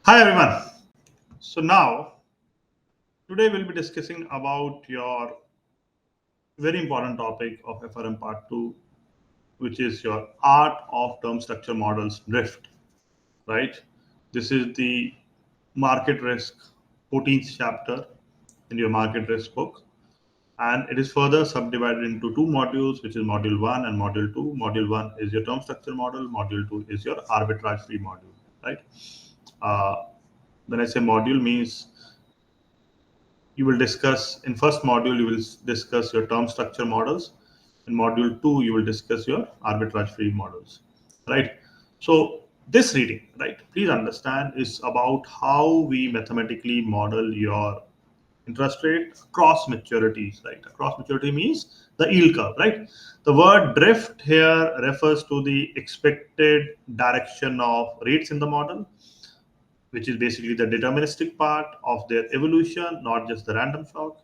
Hi everyone. So now today we'll be discussing about your very important topic of FRM part 2, which is your art of term structure models drift, right? This is the market risk 14th chapter in your market risk book, and it is further subdivided into two modules, which is module 1 and module 2. Module 1 is your term structure model, module 2 is your arbitrage free module, right? uh, when I say module means you will discuss in first module, you will discuss your term structure models. In module 2, you will discuss your arbitrage free models, right? So this reading, right, please understand, is about how we mathematically model your interest rate across maturities, right? Across maturity means the yield curve, right? The word drift here refers to the expected direction of rates in the model, which is basically the deterministic part of their evolution, not just the random shock.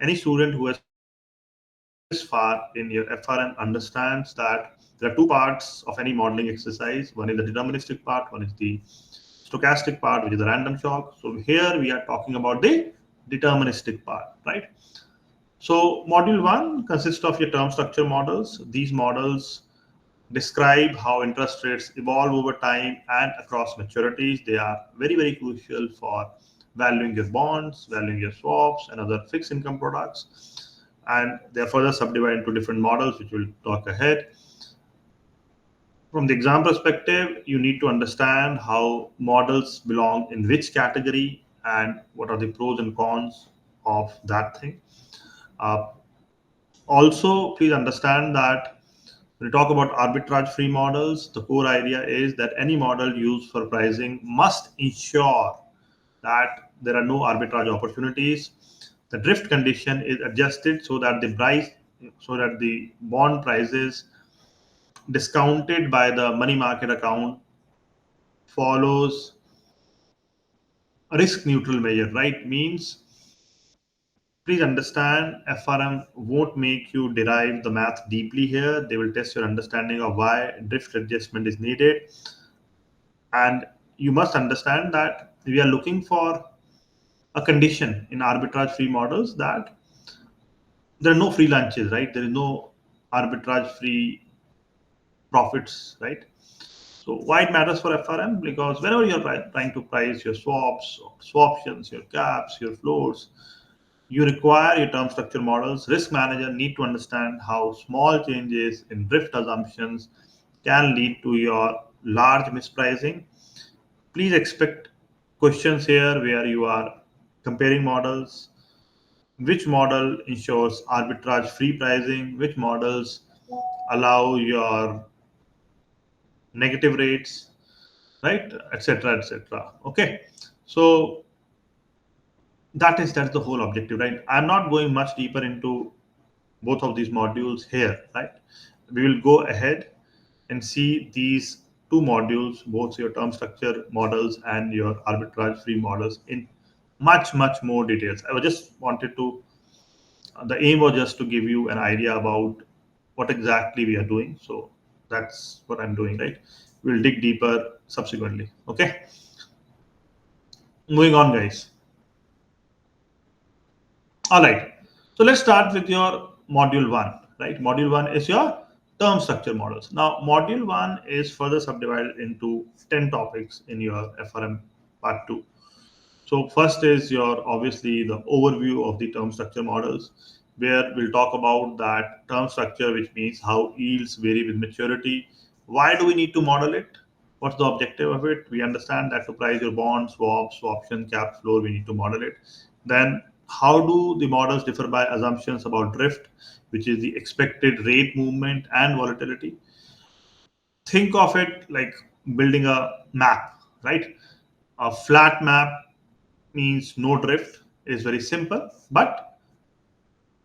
Any student who has progressed this far in your FRM understands that there are two parts of any modeling exercise. One is the deterministic part, one is the stochastic part, which is the random shock. So here we are talking about the deterministic part, right? So module 1 consists of your term structure models. These models describe how interest rates evolve over time and across maturities. They are very, very crucial for valuing your bonds, valuing your swaps, and other fixed income products. And they are further subdivided into different models, which we'll talk ahead. From the exam perspective, you need to understand how models belong in which category and what are the pros and cons of that thing. Uh, Also, please understand that when we talk about arbitrage free models, the core idea is that any model used for pricing must ensure that there are no arbitrage opportunities. The drift condition is adjusted so that the bond prices discounted by the money market account follows a risk neutral measure, right? Means please understand, FRM won't make you derive the math deeply here. They will test your understanding of why drift adjustment is needed. And you must understand that we are looking for a condition in arbitrage free models that there are no free lunches, right? There is no arbitrage free profits, right? So why it matters for FRM? Because whenever you're trying to price your swaps, swaptions, your caps, your floors, you require your term structure models. Risk manager need to understand how small changes in drift assumptions can lead to your large mispricing. Please expect questions here where you are comparing models. Which model ensures arbitrage free pricing? Which models allow your negative rates, right? Etc. Etc. Okay. So that's the whole objective, right? I'm not going much deeper into both of these modules here, right? We will go ahead and see these two modules, both your term structure models and your arbitrage free models, in much more details. I was just wanted to the aim was just to give you an idea about what exactly we are doing. So that's what I'm doing, right? We'll dig deeper subsequently. Okay, moving on, guys. All right. So let's start with your module 1, right? Module 1 is your term structure models. Now, module 1 is further subdivided into 10 topics in your FRM part 2. So first is your obviously the overview of the term structure models, where we'll talk about that term structure, which means how yields vary with maturity. Why do we need to model it? What's the objective of it? We understand that to price your bonds, swaps, swaption, cap, floor, we need to model it. Then how do the models differ by assumptions about drift, which is the expected rate movement and volatility? Think of it like building a map, right? A flat map means no drift, is very simple but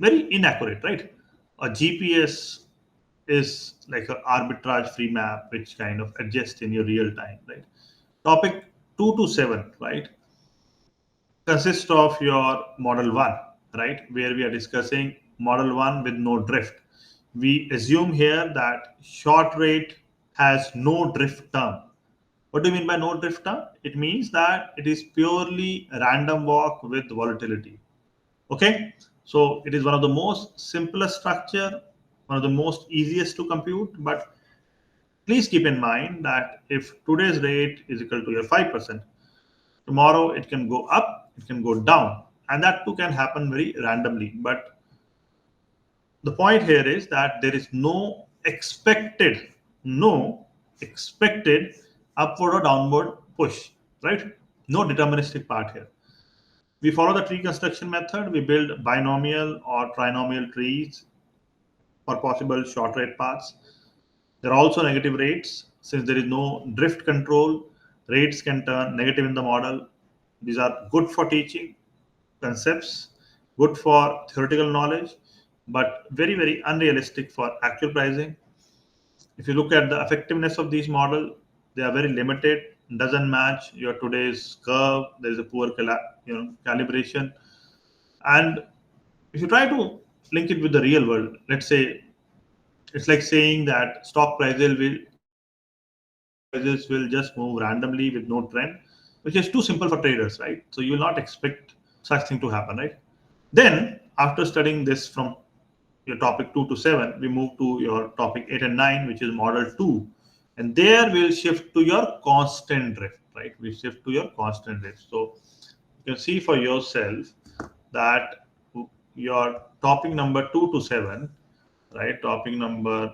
very inaccurate, right? A GPS is like an arbitrage free map which kind of adjusts in your real time, right? Topic 2 to 7, right, consists of your model 1, right, where we are discussing model 1 with no drift. We assume here that short rate has no drift term. What do you mean by no drift term? It means that it is purely a random walk with volatility. Okay, so it is one of the most simplest structure, one of the most easiest to compute. But please keep in mind that if today's rate is equal to your 5%, tomorrow it can go up, it can go down, and that too can happen very randomly. But the point here is that there is no expected upward or downward push, right? No deterministic part here. We follow the tree construction method. We build binomial or trinomial trees for possible short rate paths. There are also negative rates. Since there is no drift control, rates can turn negative in the model. These are good for teaching concepts, good for theoretical knowledge, but very, very unrealistic for actual pricing. If you look at the effectiveness of these models, they are very limited, doesn't match your today's curve. There is a poor calibration. And if you try to link it with the real world, let's say it's like saying that stock prices will just move randomly with no trend, which is too simple for traders, right? So you will not expect such thing to happen, right? Then after studying this from your topic 2 to 7, we move to your topic 8 and 9, which is model 2. And there we'll shift to your constant drift, right? We shift to your constant drift. So you can see for yourself that your topic number 2 to 7, right? Topic number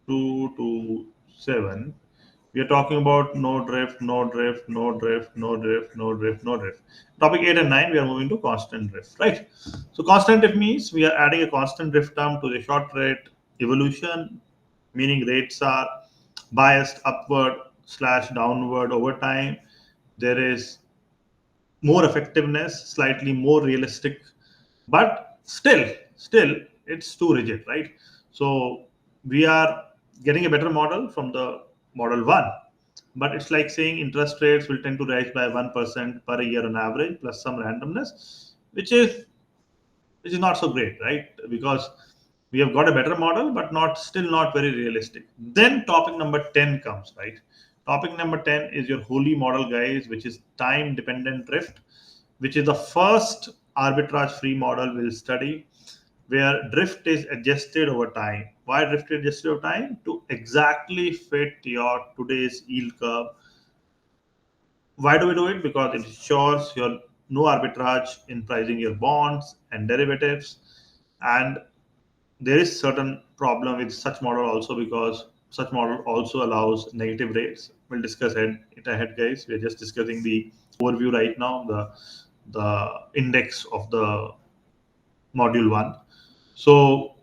2 to 7, we are talking about no drift, no drift, no drift, no drift, no drift, no drift. Topic 8 and 9, we are moving to constant drift, right? So constant drift means we are adding a constant drift term to the short rate evolution, meaning rates are biased upward slash downward over time. There is more effectiveness, slightly more realistic, but still it's too rigid, right? So we are getting a better model from the model 1, but it's like saying interest rates will tend to rise by 1% per year on average plus some randomness, which is not so great, right? Because we have got a better model, but not very realistic. Then topic number 10 comes, right? Topic number 10 is your holy model, guys, which is time dependent drift, which is the first arbitrage free model we'll study, where drift is adjusted over time. Why drift is adjusted over time? To exactly fit your today's yield curve. Why do we do it? Because it ensures your no arbitrage in pricing your bonds and derivatives. And there is certain problem with such model also, because such model also allows negative rates. We'll discuss it ahead, guys. We're just discussing the overview right now, the index of the module 1. So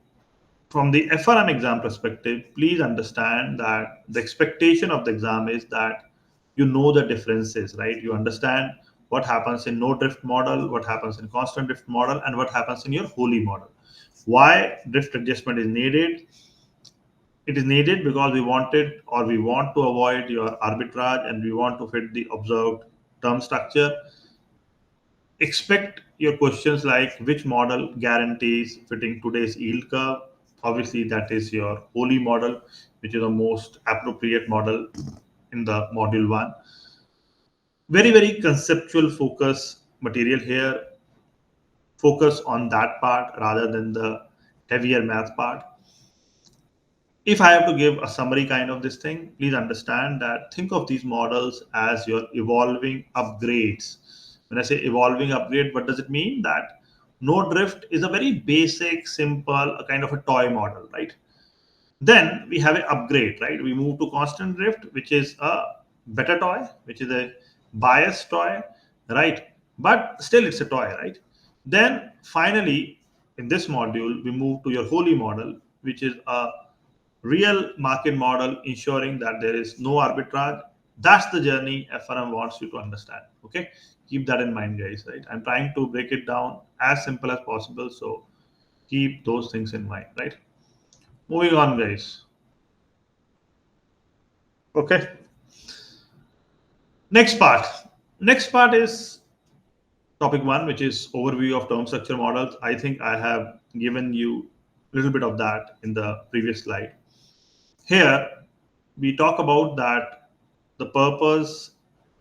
from the FRM exam perspective, please understand that the expectation of the exam is that you know the differences, right? You understand what happens in no drift model, what happens in constant drift model, and what happens in your holy model. Why drift adjustment is needed? It is needed because we want to avoid your arbitrage, and we want to fit the observed term structure. Expect your questions like which model guarantees fitting today's yield curve. Obviously, that is your holy model, which is the most appropriate model in the module 1. Very, very conceptual focus material here. Focus on that part rather than the heavier math part. If I have to give a summary kind of this thing, please understand that think of these models as your evolving upgrades. When I say evolving upgrade, what does it mean? That no drift is a very basic, simple, a kind of a toy model, right? Then we have an upgrade, right? We move to constant drift, which is a better toy, which is a biased toy, right? But still it's a toy, right? Then finally, in this module, we move to your holy model, which is a real market model, ensuring that there is no arbitrage. That's the journey FRM wants you to understand. Okay, keep that in mind, guys. Right, I'm trying to break it down as simple as possible, so keep those things in mind. Right, moving on, guys. Okay, next part is topic 1, which is overview of term structure models. I think I have given you a little bit of that in the previous slide. Here we talk about that the purpose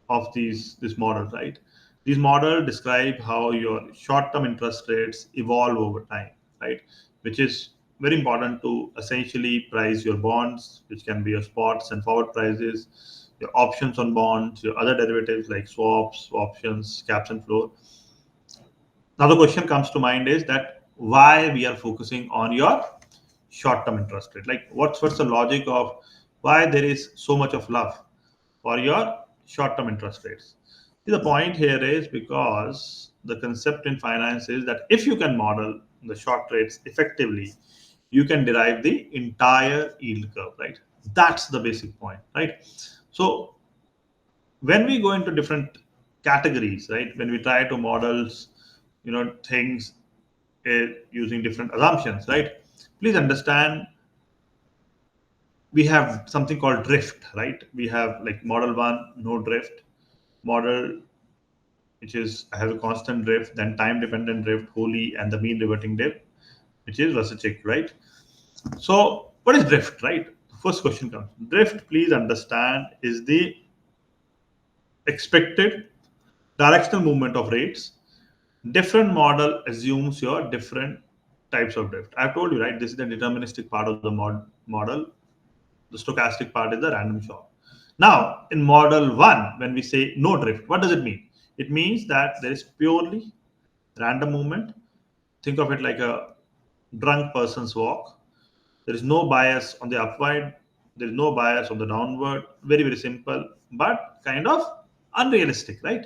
of this model, right? These models describe how your short-term interest rates evolve over time, right? Which is very important to essentially price your bonds, which can be your spots and forward prices, your options on bonds, your other derivatives like swaps, options, caps and floor. Now the question comes to mind is that why we are focusing on your short-term interest rate? Like what's the logic of why there is so much of love for your short-term interest rates? The point here is because the concept in finance is that if you can model the short rates effectively, you can derive the entire yield curve, right? That's the basic point, right? So when we go into different categories, right, when we try to models, things using different assumptions, right, please understand we have something called drift, right? We have like model one, no drift, model which is have a constant drift, then time dependent drift, wholly, and the mean reverting drift, which is Vasicek, right? So what is drift, right? The first question comes. Drift, please understand, is the expected directional movement of rates. Different model assumes your different types of drift. I've told you, right? This is the deterministic part of the model. The stochastic part is the random shock. Now, in model one, when we say no drift, what does it mean? It means that there is purely random movement. Think of it like a drunk person's walk. There is no bias on the upward, there is no bias on the downward. Very, very simple, but kind of unrealistic, right?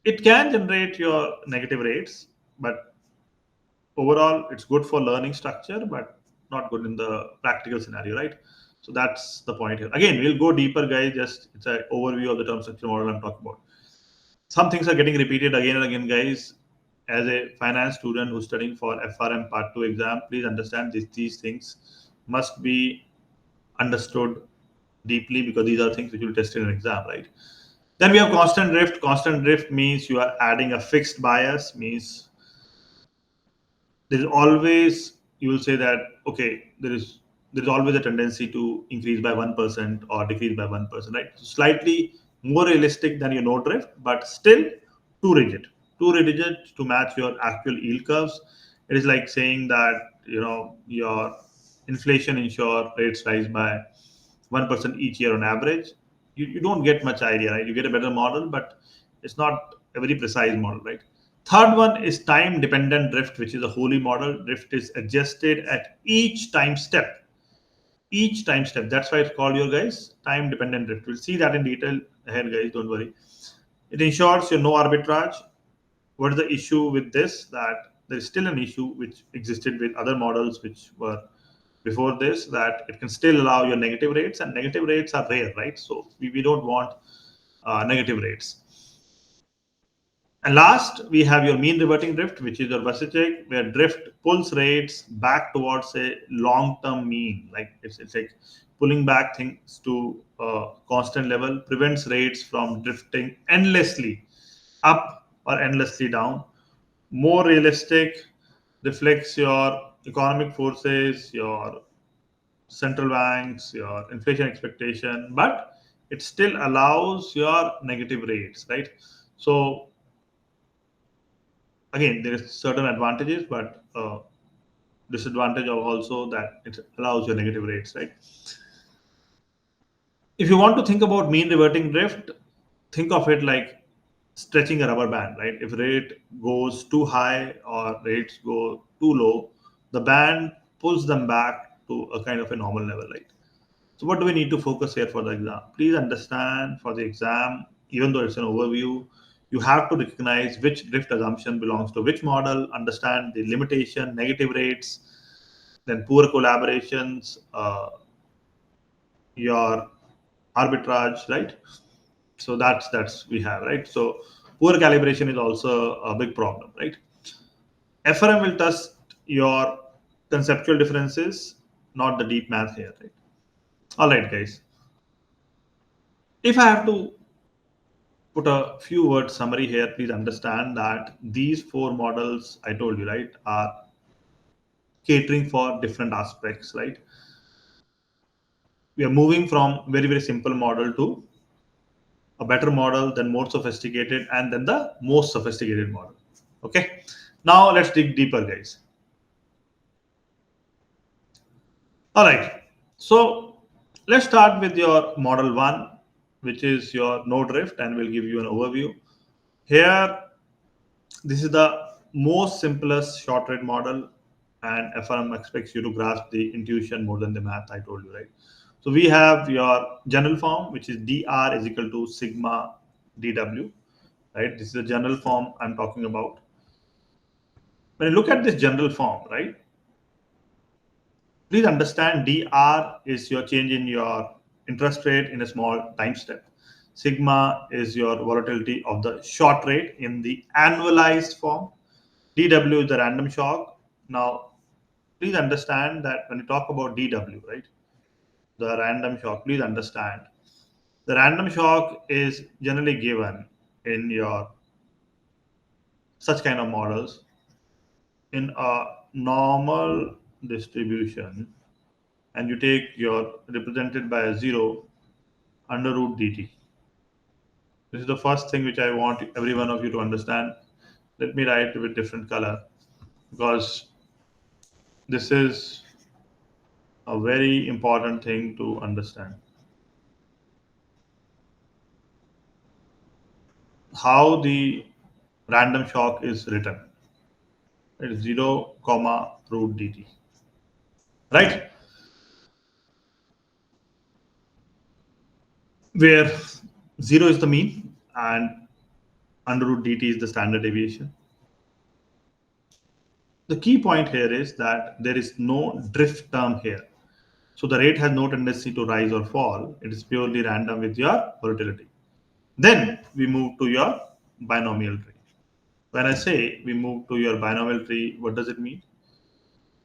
It can generate your negative rates, but overall it's good for learning structure, but not good in the practical scenario, right? So that's the point here. Again, we'll go deeper, guys. Just it's an overview of the term structure model I'm talking about. Some things are getting repeated again and again, guys. As a finance student who's studying for FRM Part 2 exam, please understand these things must be understood deeply because these are things which will test in an exam, right? Then we have constant drift. Constant drift means you are adding a fixed bias, means there is always, you will say that okay, there is always a tendency to increase by 1% or decrease by 1%, right? So slightly more realistic than your no drift, but still too rigid to match your actual yield curves. It is like saying that your inflation ensure rates rise by 1% each year on average. You don't get much idea, right? You get a better model, but it's not a very precise model, right? Third one is time dependent drift, which is a holy model. Drift is adjusted at each time step. Each time step. That's why it's called your guys time dependent drift. We'll see that in detail ahead, guys. Don't worry. It ensures no arbitrage. What is the issue with this? That there is still an issue which existed with other models which were before this, that it can still allow your negative rates, and negative rates are rare, right? So we don't want negative rates. And last, we have your mean reverting drift, which is your Vasicek, where drift pulls rates back towards a long-term mean. Like it's like pulling back things to a constant level, prevents rates from drifting endlessly up or endlessly down. More realistic, reflects your economic forces, your central banks, your inflation expectation, but it still allows your negative rates, right? So again, there is certain advantages, but disadvantage of also that it allows your negative rates, right? If you want to think about mean reverting drift, think of it like stretching a rubber band, right? If rate goes too high or rates go too low, the band pulls them back to a kind of a normal level, right? So what do we need to focus here for the exam? Please understand for the exam, even though it's an overview, you have to recognize which drift assumption belongs to which model, understand the limitation, negative rates, then poor collaborations, your arbitrage, right? So that's we have, right? So poor calibration is also a big problem, right? FRM will test your conceptual differences, not the deep math here, right? All right, guys. If I have to put a few word summary here, please understand that these four models I told you, right, are catering for different aspects, right? we are moving from very simple model to a better model, then more sophisticated, and then the most sophisticated model. Okay, now let's dig deeper, guys. All right, so let's start with your model one, which is your no drift, and we'll give you an overview. Here, this is the most simplest short rate model, and FRM expects you to grasp the intuition more than the math I told you, right? So we have your general form, which is dr is equal to sigma dw, right? This is the general form I'm talking about. When you look at this general form, right, please understand dr is your change in your interest rate in a small time step. Sigma is your volatility of the short rate in the annualized form. DW is the random shock. Now, please understand that when you talk about DW, right, the random shock, please understand the random shock is generally given in your such kind of models in a normal distribution, and you take your represented by a 0 under root dt. This is the first thing which I want every one of you to understand. Let me write with different color, because this is a very important thing to understand. How the random shock is written. It is 0 comma root dt, right? Where 0 is the mean and under root dt is the standard deviation. The key point here is that there is no drift term here. So the rate has no tendency to rise or fall. It is purely random with your volatility. Then we move to your binomial tree. When I say we move to your binomial tree, what does it mean?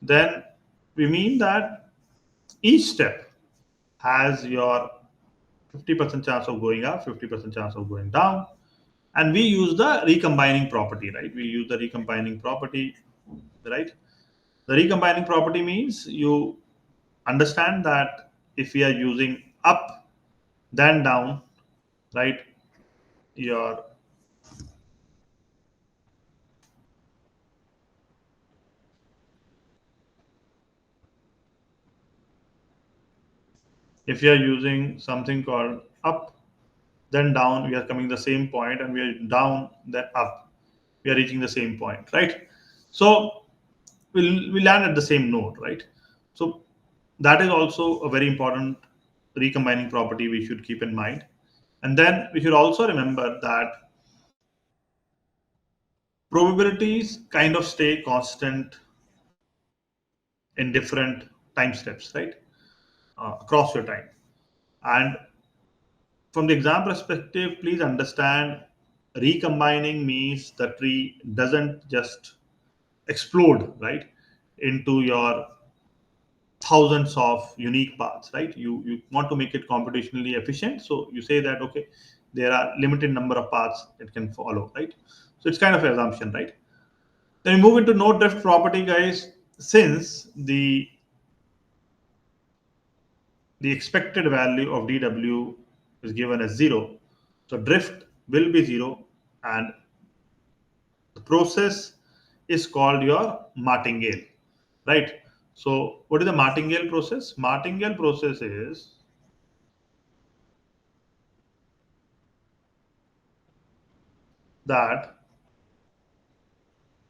Then we mean that each step has your 50% chance of going up, 50% chance of going down. And we use the recombining property, right? We use the recombining property, right? The recombining property means you understand that if we are using up, then down, right? Your if you are using something called up, then down, we are coming the same point, and we are down, then up, we are reaching the same point, right? So we land at the same node, right? So that is also a very important recombining property we should keep in mind. And then we should also remember that probabilities kind of stay constant in different time steps, right? Across your time. And from the exam perspective, please understand recombining means the tree doesn't just explode, right, into your thousands of unique paths, right? You want to make it computationally efficient, so you say that okay, there are limited number of paths it can follow, right? So it's kind of an assumption, right? Then we move into no drift property, guys. Since the expected value of dw is given as 0, so drift will be 0, and the process is called your martingale, right? So what is the martingale process? Martingale process is that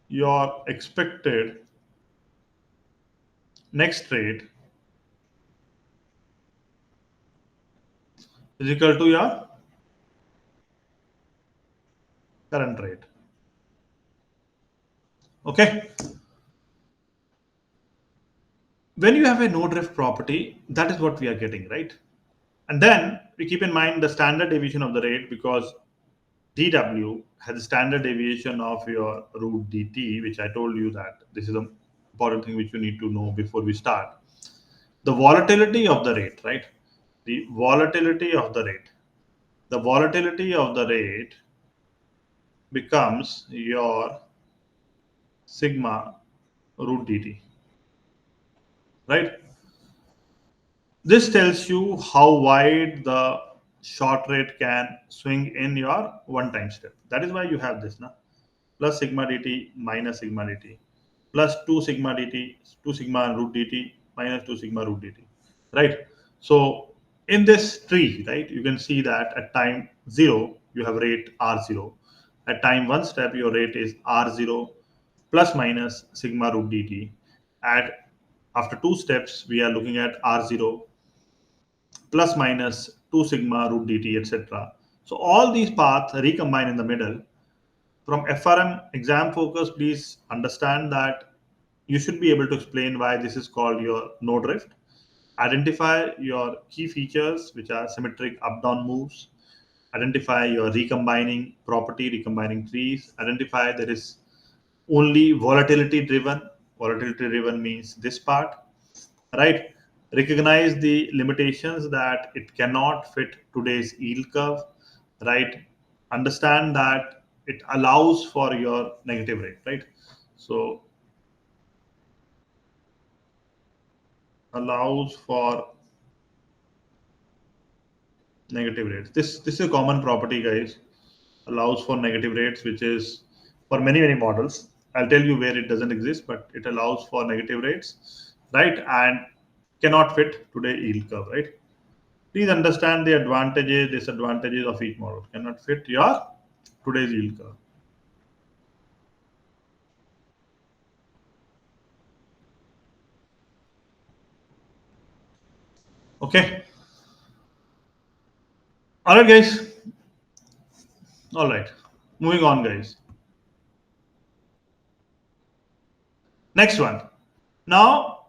your expected next rate is equal to your current rate. Okay. When you have a no drift property, that is what we are getting, right? And then we keep in mind the standard deviation of the rate, because dw has a standard deviation of your root dt, which I told you that this is an important thing which you need to know before we start. The volatility of the rate, right? The volatility of the rate. The volatility of the rate becomes your sigma root dt, right? This tells you how wide the short rate can swing in your one time step. That is why you have this now, plus sigma dt minus sigma dt plus 2 sigma dt, 2 sigma root dt minus 2 sigma root dt, right? So in this tree, right, you can see that at time 0 you have rate r0, at time 1 step your rate is r0 plus minus sigma root dt, at after 2 steps we are looking at r0 plus minus 2 sigma root dt, etc. So all these paths recombine in the middle. From FRM exam focus, please understand that you should be able to explain why this is called your no drift. Identify your key features, which are symmetric up down moves. Identify your recombining property, recombining trees. Identify there is only volatility driven. Volatility driven means this part, right? Recognize the limitations that it cannot fit today's yield curve, right? Understand that it allows for your negative rate, right? So allows for negative rates. This is a common property, guys. Allows for negative rates, which is for many models. I'll tell you where it doesn't exist, but it allows for negative rates, right? And cannot fit today yield curve, right? Please understand the advantages, disadvantages of each model. Cannot fit your today's yield curve. Okay. All right, guys. All right. Moving on, guys. Next one. Now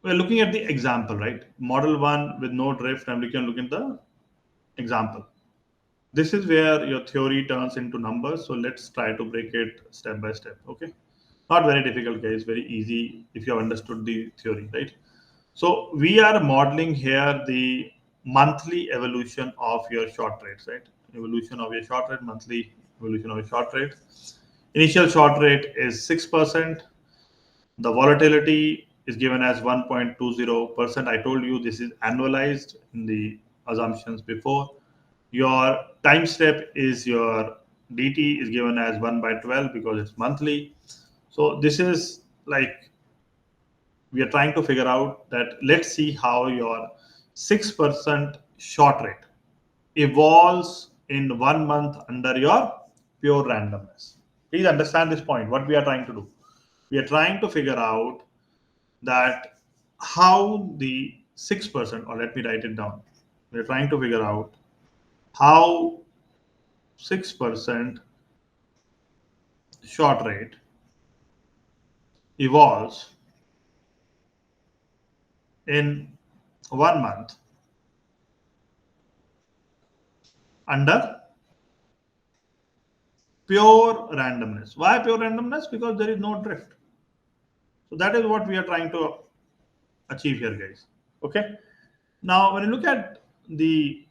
we're looking at the example, right? Model one with no drift, and we can look at the example. This is where your theory turns into numbers. So let's try to break it step by step. Okay. Not very difficult, guys. Very easy if you have understood the theory, right? So we are modeling here the monthly evolution of your short rates, right? Evolution of your short rate, monthly evolution of your short rate. Initial short rate is 6%. The volatility is given as 1.20%. I told you this is annualized in the assumptions before. Your time step is your dt is given as 1 by 12 because it's monthly. So this is like we are trying to figure out that let's see how your 6% short rate evolves in 1 month under your pure randomness. Please understand this point, what we are trying to do. We are trying to figure out that how the 6%, or let me write it down. We are trying to figure out how 6% short rate evolves in 1 month under pure randomness. Why pure randomness? Because there is no drift. So that is what we are trying to achieve here, guys. Okay. Now, when you look at the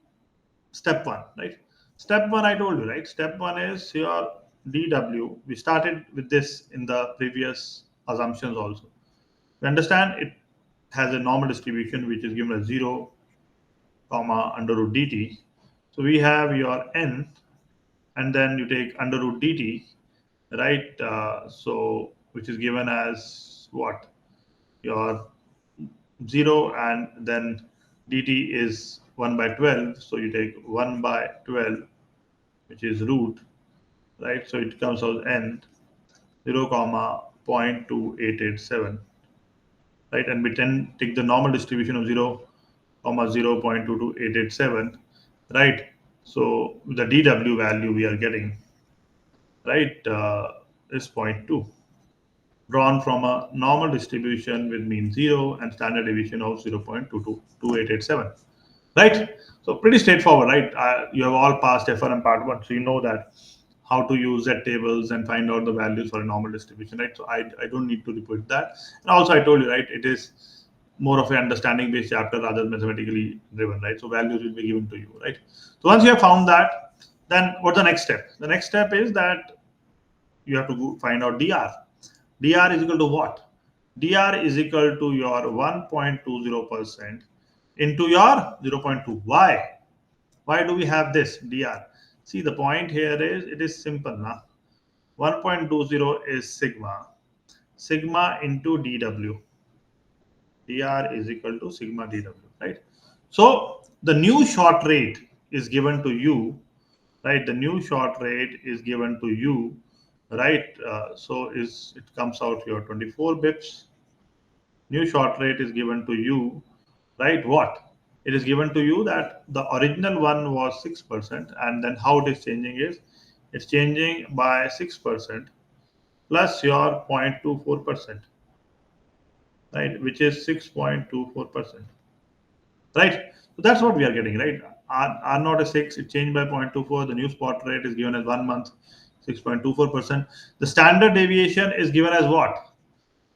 step one, right? Step one, I told you, right? Step one is your DW. We started with this in the previous assumptions also. We understand it has a normal distribution which is given as 0, comma under root dt. So we have your n, and then you take under root dt, right? So which is given as what? Your 0, and then dt is 1 by 12. So you take 1 by 12, which is root, right? So it comes out n 0, comma 0.2887, right? And we take the normal distribution of 0, comma 0.22887, right? So the dw value we are getting, right, is zero point 0.2, drawn from a normal distribution with mean 0 and standard deviation of 0.22887, right? So pretty straightforward, right? You have all passed FRM part 1, so you know that how to use Z tables and find out the values for a normal distribution, right? So I don't need to repeat that. And also I told you, right, it is more of an understanding based chapter rather than mathematically driven, right? So values will be given to you, right? So once you have found that, then what's the next step? The next step is that you have to go find out dr. Dr is equal to what? Dr is equal to your 1.20% into your 0.2. Why? Why do we have this dr? See, the point here is it is simple now. 1.20 is sigma into dw. Dr is equal to sigma dw, right? So the new short rate is given to you, right? The new short rate is given to you, right? So is it comes out here 24 bips. New short rate is given to you, right? What? It is given to you that the original one was 6%, and then how it is changing is it's changing by 6% plus your 0.24%, right? Which is 6.24%, right? So that's what we are getting, right? R not a 6, it changed by 0.24. The new spot rate is given as 1 month, 6.24%. The standard deviation is given as what?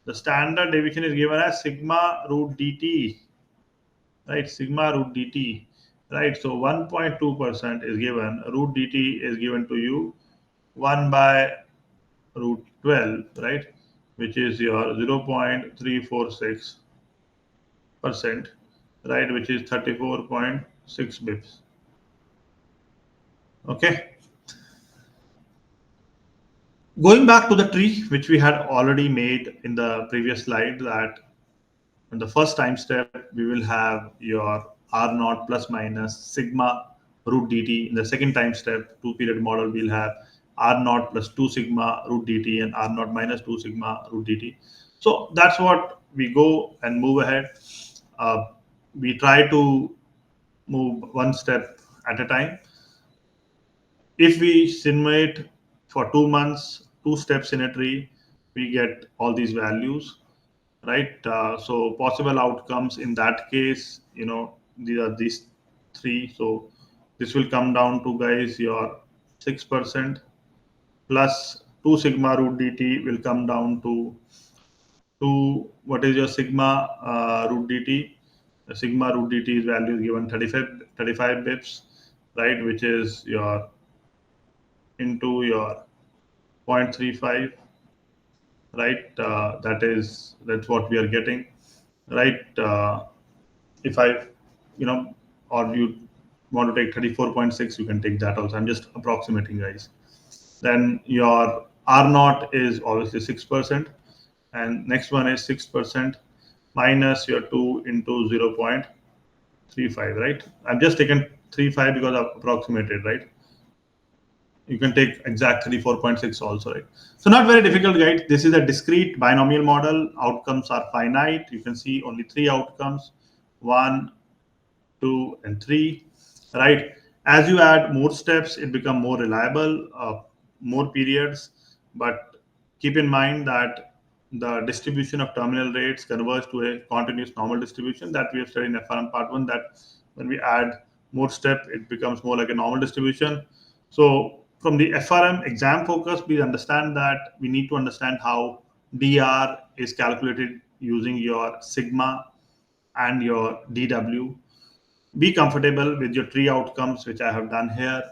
The standard deviation is given as sigma root dt, right? Sigma root dt, right? So 1.2% is given, root dt is given to you 1 by root 12, right? Which is your 0.346%, right? Which is 34.6 bips. Okay. Going back to the tree, which we had already made in the previous slide, that in the first time step, we will have your R naught plus minus sigma root dt. In the second time step, two period model, we'll have R naught plus 2 sigma root dt and R naught minus 2 sigma root dt. So that's what we go and move ahead. We try to move one step at a time. If we simulate for 2 months, two steps in a tree, we get all these values, right? So possible outcomes in that case, these are these three. So this will come down to, guys, your 6% plus 2 sigma root dt will come down to what is your sigma root dt. The sigma root dt is value given 35 bips, right? Which is your into your 0.35, right? That's what we are getting, right? If I, or you want to take 34.6, you can take that also. I'm just approximating, guys. Then your R naught is obviously 6%, and next one is 6% minus your 2 into 0.35, right? I've just taken 35 because I've approximated, right? You can take exact 34.6 also, right? So not very difficult, guys. This is a discrete binomial model. Outcomes are finite. You can see only three outcomes: 1, 2, and 3, right? As you add more steps, it become more reliable, more periods. But keep in mind that the distribution of terminal rates converge to a continuous normal distribution that we have studied in FRM part 1, that when we add more step, it becomes more like a normal distribution. So from the FRM exam focus, please understand that we need to understand how dr is calculated using your sigma and your dw. Be comfortable with your tree outcomes, which I have done here,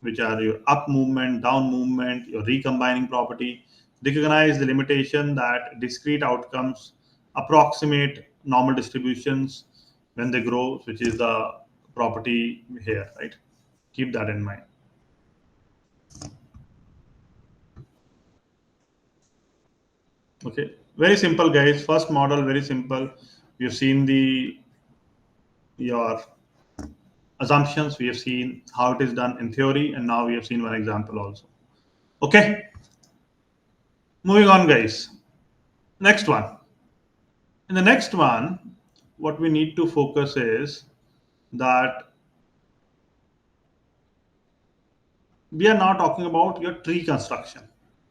which are your up movement, down movement, your recombining property. Recognize the limitation that discrete outcomes approximate normal distributions when they grow, which is the property here, right? Keep that in mind. Okay, very simple, guys. First model, very simple. We've seen the your assumptions, we have seen how it is done in theory, and now we have seen one example also. Okay, moving on, guys. Next one. In the next one, what we need to focus is that we are now talking about your tree construction,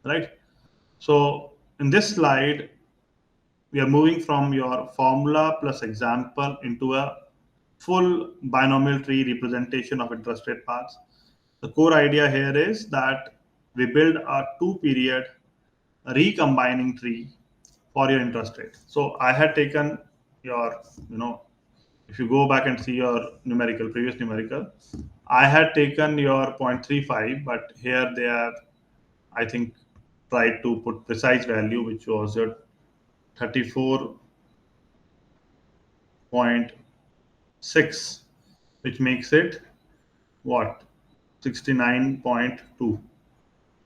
right? So in this slide, we are moving from your formula plus example into a full binomial tree representation of interest rate paths. The core idea here is that we build a two-period recombining tree for your interest rate. So I had taken your, if you go back and see your previous numerical, I had taken your 0.35, but here they have, I think, tried to put precise value, which was your 34.6 6, which makes it what? 69.2,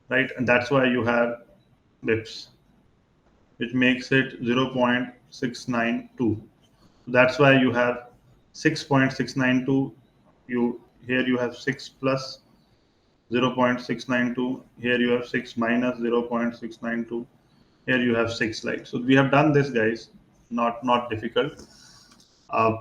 right? And that's why you have bips, which makes it 0.692. That's why you have 6.692. You here you have 6 plus 0.692. Here you have 6 minus 0.692. Here you have 6, right? So we have done this, guys. Not difficult. Uh,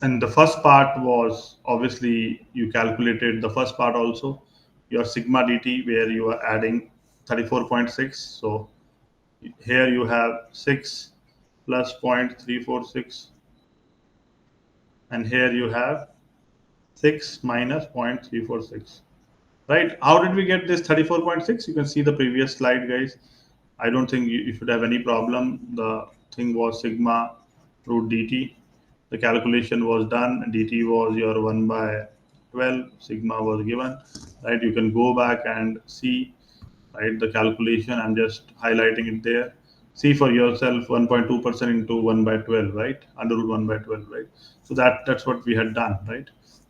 and the first part was obviously you calculated the first part also, your sigma dt, where you are adding 34.6. So here you have 6 plus 0.346, and here you have 6 minus 0.346, right? How did we get this 34.6? You can see the previous slide, guys. I don't think you should have any problem. The thing was sigma root dt. The calculation was done. Dt was your 1 by 12. Sigma was given, right? You can go back and see, right, the calculation. I'm just highlighting it there. See for yourself, 1.2% into 1 by 12, right? Under root 1 by 12, right? So that's what we had done, right?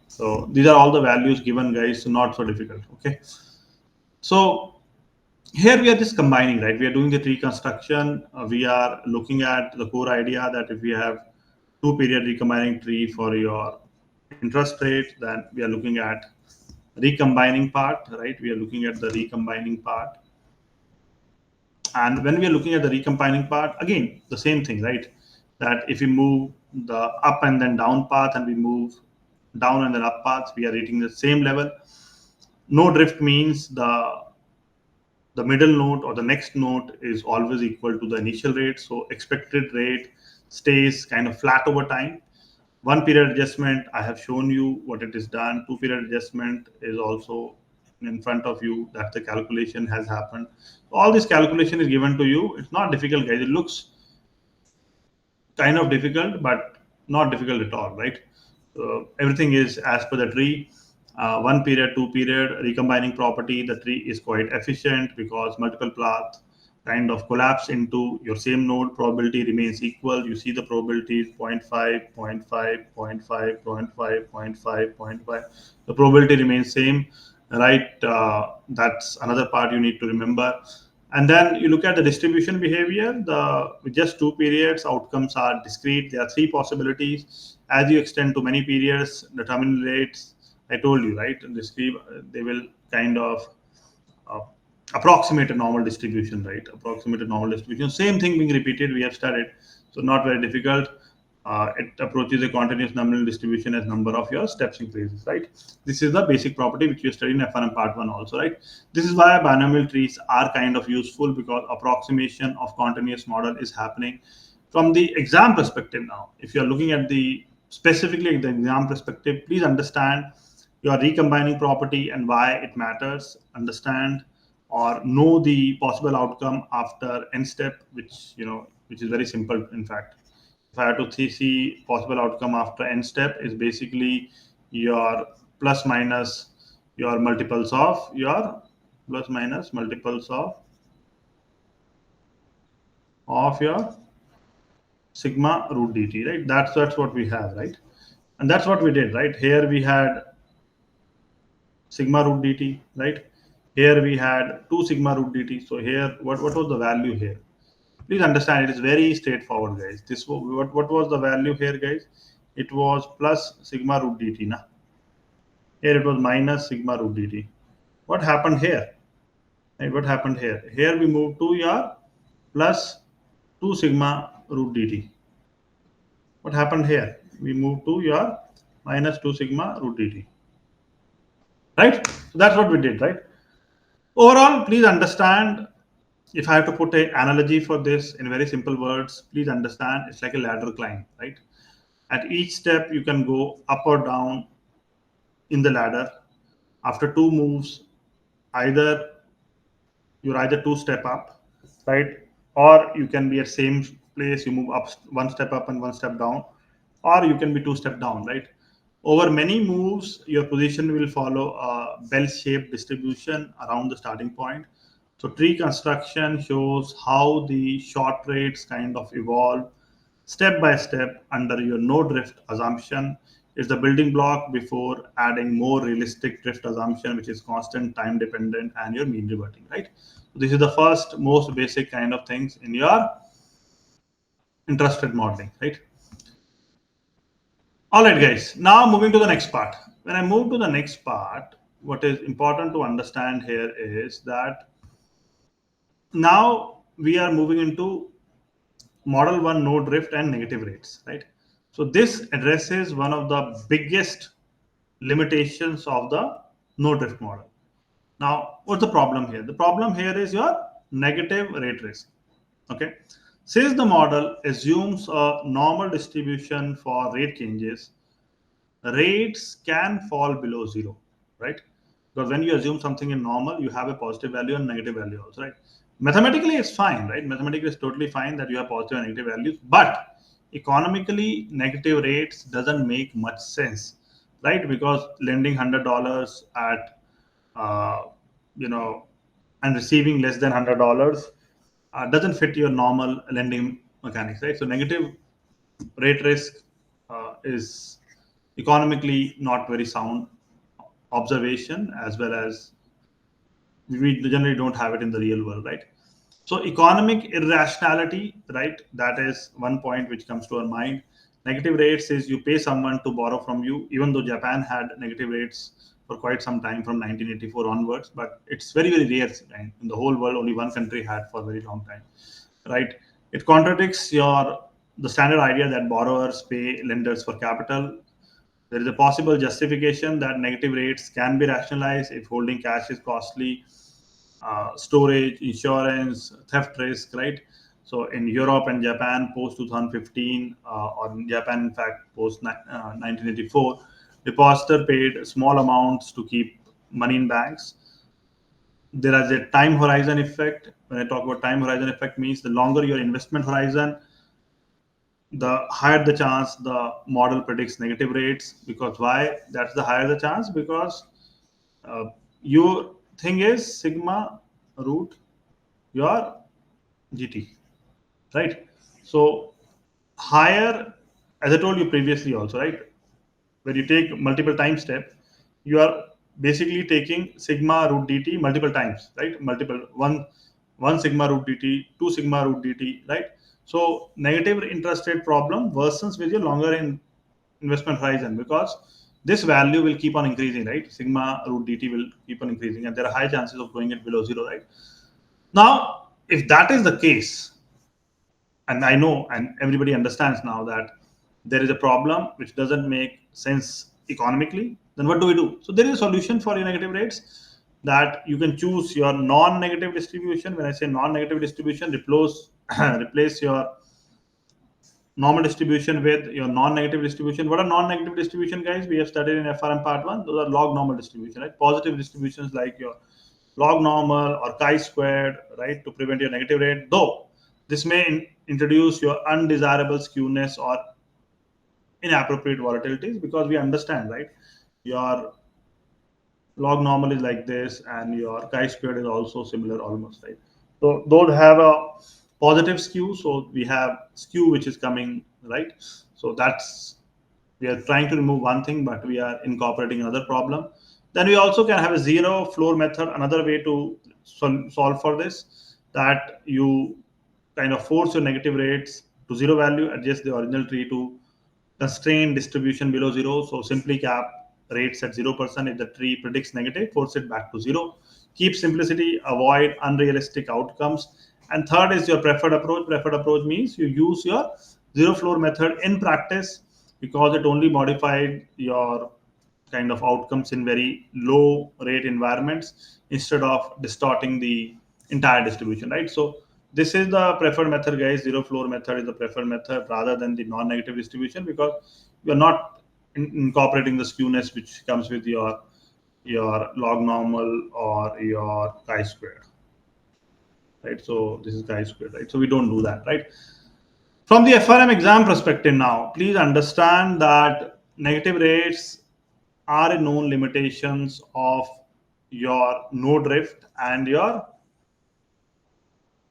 So these are all the values given, guys. So not so difficult. Okay. So here we are just combining, right? We are doing the tree construction. We are looking at the core idea that if we have two period recombining tree for your interest rate, then we are looking at recombining part, right? We are looking at the recombining part. And when we are looking at the recombining part, again, the same thing, right? That if we move the up and then down path and we move down and then up paths, we are reaching the same level. No drift means the middle node or the next node is always equal to the initial rate. So expected rate stays kind of flat over time. One period adjustment, I have shown you what it is done. Two period adjustment is also in front of you, that the calculation has happened. All this calculation is given to you. It's not difficult, guys. It looks kind of difficult, but not difficult at all, right? So everything is as per the tree. One period, two period, recombining property, the tree is quite efficient because multiple paths kind of collapse into your same node. Probability remains equal. You see the probability is 0.5, 0.5, 0.5, 0.5, 0.5, 0.5. The probability remains same, right? That's another part you need to remember. And then you look at the distribution behavior. With just two periods, outcomes are discrete. There are three possibilities. As you extend to many periods, the terminal rates, I told you, right? They will kind of uh, approximate a normal distribution, right? Approximate a normal distribution. Same thing being repeated. We have studied, so not very difficult. It approaches a continuous nominal distribution as number of your steps increases, right? This is the basic property which you studied in FRM part 1 also, right? This is why binomial trees are kind of useful, because approximation of continuous model is happening from the exam perspective. Now, if you're looking at the specifically the exam perspective, please understand your recombining property and why it matters. Understand or know the possible outcome after n step, which is very simple, in fact. If I have to see possible outcome after n step, is basically your plus minus your multiples of your plus minus multiples of your sigma root dt, right? That's what we have, right? And that's what we did, right? Here we had sigma root dt, right? Here we had 2 sigma root dt. So here, what was the value here? Please understand, it is very straightforward, guys. What was the value here, guys? It was plus sigma root dt. Na? Here it was minus sigma root dt. What happened here? Right, what happened here? Here we moved to your plus 2 sigma root dt. What happened here? We moved to your minus 2 sigma root dt. Right? So that's what we did, right? Overall, please understand, if I have to put an analogy for this in very simple words, please understand it's like a ladder climb, right? At each step, you can go up or down in the ladder. After two moves, either you're either two step up, right? Or you can be at same place, you move up one step up and one step down, or you can be two step down, right? Over many moves, your position will follow a bell-shaped distribution around the starting point. So tree construction shows how the short rates kind of evolve step by step under your no drift assumption. Is the building block before adding more realistic drift assumption, which is constant, time dependent, and your mean reverting, right? So this is the first most basic kind of things in your interest rate modeling, right? All right, guys. Now moving to the next part. When I move to the next part, what is important to understand here is that now we are moving into model 1 no drift and negative rates, right? So this addresses one of the biggest limitations of the no drift model. Now, what's the problem here? The problem here is your negative rate risk. Okay. Since the model assumes a normal distribution for rate changes, rates can fall below zero, right? Because when you assume something in normal, you have a positive value and negative value also, right? Mathematically, it's fine, right? Mathematically, it's totally fine that you have positive and negative values, but economically, negative rates doesn't make much sense, right? Because lending $100 at, uh, you know, and receiving less than $100 doesn't fit your normal lending mechanics, right? So negative rate risk is economically not very sound observation, as well as we generally don't have it in the real world, right? So economic irrationality, right? That is one point which comes to our mind. Negative rates is you pay someone to borrow from you, even though Japan had negative rates for quite some time from 1984 onwards, but it's very, very rare. Right? In the whole world, only one country had for a very long time, right? It contradicts your the standard idea that borrowers pay lenders for capital. There is a possible justification that negative rates can be rationalized if holding cash is costly, storage, insurance, theft risk, right? So in Europe and Japan post 2015, or in Japan, in fact, post 1984, depositor paid small amounts to keep money in banks. There is a time horizon effect. When I talk about time horizon effect, means the longer your investment horizon, the higher the chance the model predicts negative rates. Because why? That's the higher the chance, because uh, your thing is sigma root your GT, right? So higher, as I told you previously also, right? When you take multiple time step, you are basically taking sigma root dt multiple times, right? Multiple one sigma root dt, two sigma root dt, right? So negative interest rate problem worsens with your longer investment horizon, because this value will keep on increasing, right? Sigma root dt will keep on increasing, and there are high chances of going it below zero, right? Now, if that is the case, and I know and everybody understands now that there is a problem which doesn't make sense economically, then what do we do? So there is a solution for your negative rates, that you can choose your non-negative distribution. When I say non-negative distribution, replace replace your normal distribution with your non-negative distribution. What are non-negative distribution, guys? We have studied in FRM part 1. Those are log normal distribution, right? Positive distributions like your log normal or chi-squared, right, to prevent your negative rate. Though this may introduce your undesirable skewness or inappropriate volatilities, because we understand, right, your log normal is like this and your chi-squared is also similar almost, right? So those have a positive skew. So we have skew which is coming, right? So that's, we are trying to remove one thing, but we are incorporating another problem. Then we also can have a zero floor method, another way to solve for this, that you kind of force your negative rates to zero value, adjust the original tree to constrain distribution below zero. So simply cap rates at 0%. If the tree predicts negative, force it back to zero. Keep simplicity, avoid unrealistic outcomes. And third is your preferred approach. Preferred approach means you use your zero floor method in practice, because it only modified your kind of outcomes in very low rate environments instead of distorting the entire distribution, right? So this is the preferred method, guys. Zero floor method is the preferred method rather than the non-negative distribution, because you're not incorporating the skewness which comes with your log normal or your chi-squared, right? So this is chi-squared, right? So we don't do that, right? From the FRM exam perspective now, please understand that negative rates are a known limitations of your no drift and your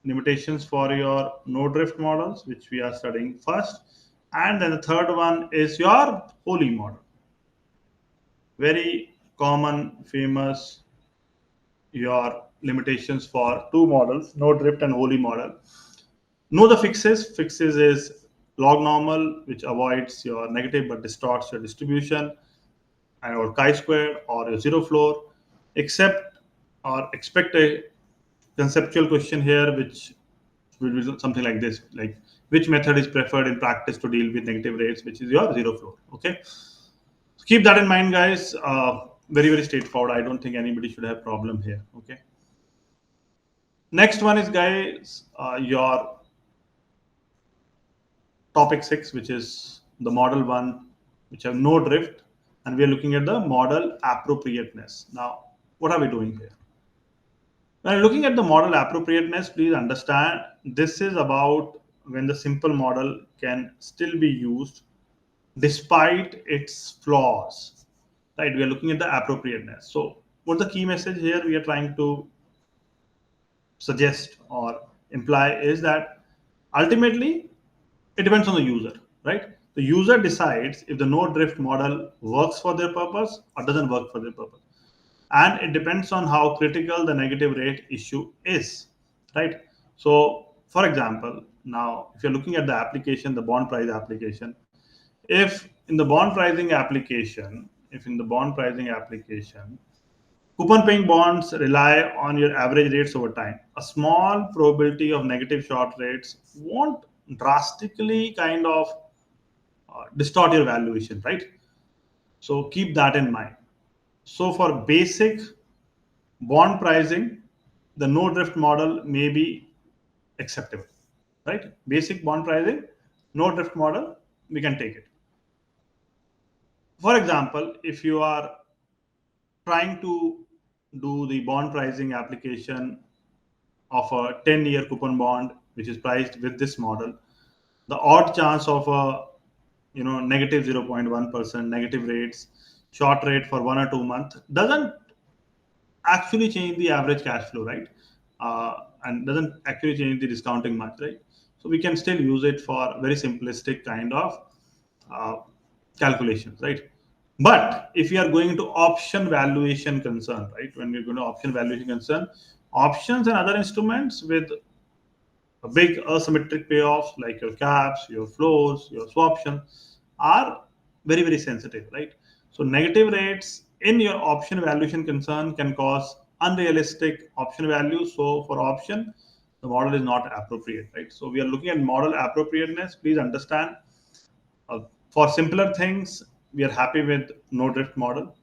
limitations for your no drift models, which we are studying first. And then the third one is your holy model. Very common, famous, your limitations for two models, no drift and holy model. Know the fixes. Fixes is log normal, which avoids your negative but distorts your distribution, and or chi-squared or your zero floor. Except or expect a conceptual question here, which will be something like this, like which method is preferred in practice to deal with negative rates, which is your zero floor. Okay, so keep that in mind, guys. Very straightforward. I don't think anybody should have problem here. Okay. Next one is, guys, your topic 6, which is the model 1, which have no drift, and we are looking at the model appropriateness. Now, what are we doing here? When looking at the model appropriateness, please understand this is about when the simple model can still be used despite its flaws. Right? We are looking at the appropriateness. So, what's the key message here we are trying to suggest or imply is that ultimately it depends on the user, right? The user decides if the no drift model works for their purpose or doesn't work for their purpose, and it depends on how critical the negative rate issue is, right? So for example, now if you're looking at the application, the bond price application, if in the bond pricing application, coupon paying bonds rely on your average rates over time. A small probability of negative short rates won't drastically kind of distort your valuation, right? So keep that in mind. So for basic bond pricing, the no drift model may be acceptable, right? Basic bond pricing, no drift model, we can take it. For example, if you are trying to do the bond pricing application of a 10-year coupon bond, which is priced with this model, the odd chance of a negative 0.1% negative rates, short rate for 1 or 2 months doesn't actually change the average cash flow, right? And doesn't actually change the discounting much, right? So we can still use it for very simplistic kind of uh, calculations, right? But if you are going into option valuation concern, right? When we're going to option valuation concern, options and other instruments with a big asymmetric payoffs like your caps, your floors, your swaption are very sensitive, right? So negative rates in your option valuation concern can cause unrealistic option values. So for option, the model is not appropriate, right? So we are looking at model appropriateness. Please understand, uh, for simpler things, we are happy with no drift model,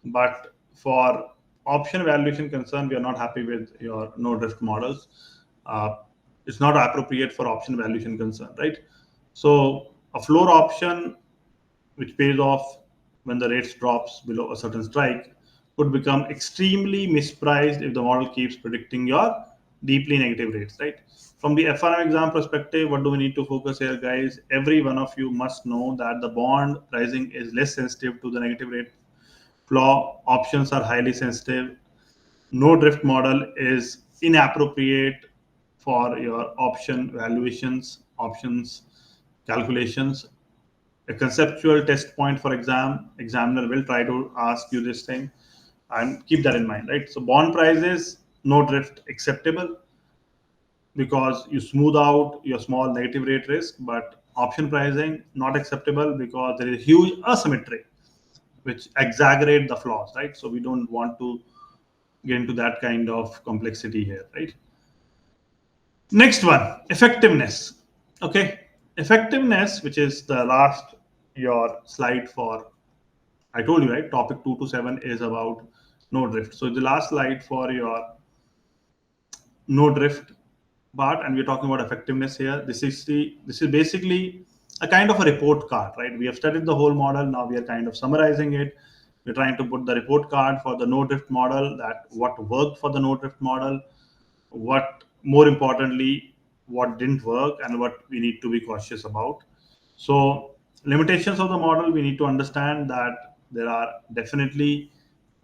but for option valuation concern, we are not happy with your no drift models. Uh, it's not appropriate for option valuation concern, right? So a floor option which pays off when the rates drops below a certain strike could become extremely mispriced if the model keeps predicting your deeply negative rates, right? From the FRM exam perspective, what do we need to focus here, guys? Every one of you must know that the bond pricing is less sensitive to the negative rate flaw. Options are highly sensitive. No drift model is inappropriate for your option valuations, options calculations. A conceptual test point for examiner will try to ask you this thing, and keep that in mind, right? So bond prices, no drift acceptable because you smooth out your small negative rate risk, but option pricing not acceptable because there is huge asymmetry which exaggerate the flaws, right? So we don't want to get into that kind of complexity here, right? Next one, effectiveness. Okay, effectiveness, which is the last your slide for. I told you, right? Topic 2 to 7 is about no drift. So the last slide for your no drift part, and we're talking about effectiveness here. This is basically a kind of a report card, right? We have studied the whole model. Now we are kind of summarizing it. We're trying to put the report card for the no drift model, that what worked for the no drift model, what more importantly, what didn't work, and what we need to be cautious about. So limitations of the model, we need to understand that there are definitely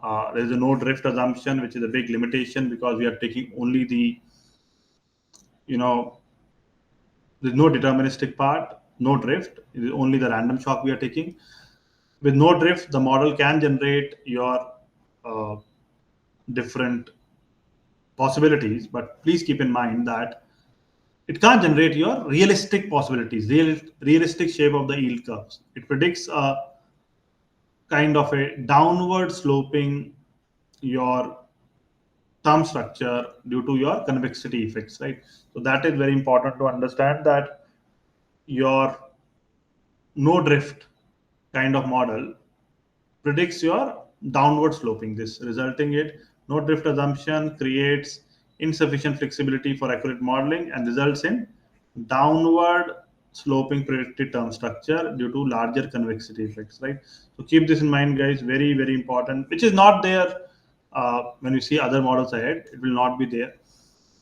there is a no drift assumption, which is a big limitation because we are taking only the there's no deterministic part, no drift. It is only the random shock we are taking. With no drift, the model can generate your uh, different possibilities, but please keep in mind that it can't generate your realistic possibilities, realistic shape of the yield curves. It predicts a kind of a downward sloping your term structure due to your convexity effects, right? So that is very important to understand, that your no drift kind of model predicts your downward sloping, this resulting it no drift assumption creates insufficient flexibility for accurate modeling and results in downward sloping predicted term structure due to larger convexity effects, right? So keep this in mind, guys. Very, very important, which is not there when you see other models ahead. It will not be there.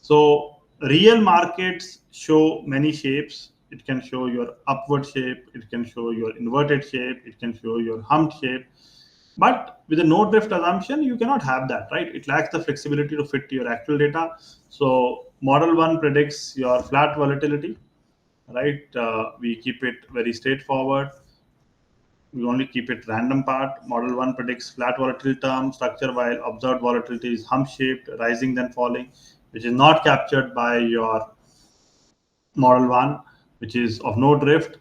So real markets show many shapes. It can show your upward shape, it can show your inverted shape, it can show your humped shape. But with a no drift assumption, you cannot have that, right? It lacks the flexibility to fit your actual data. So model one predicts your flat volatility, right? We keep it very straightforward. We only keep it random part. Model one predicts flat volatility term structure, while observed volatility is hump shaped, rising then falling, which is not captured by your model one, which is of no drift.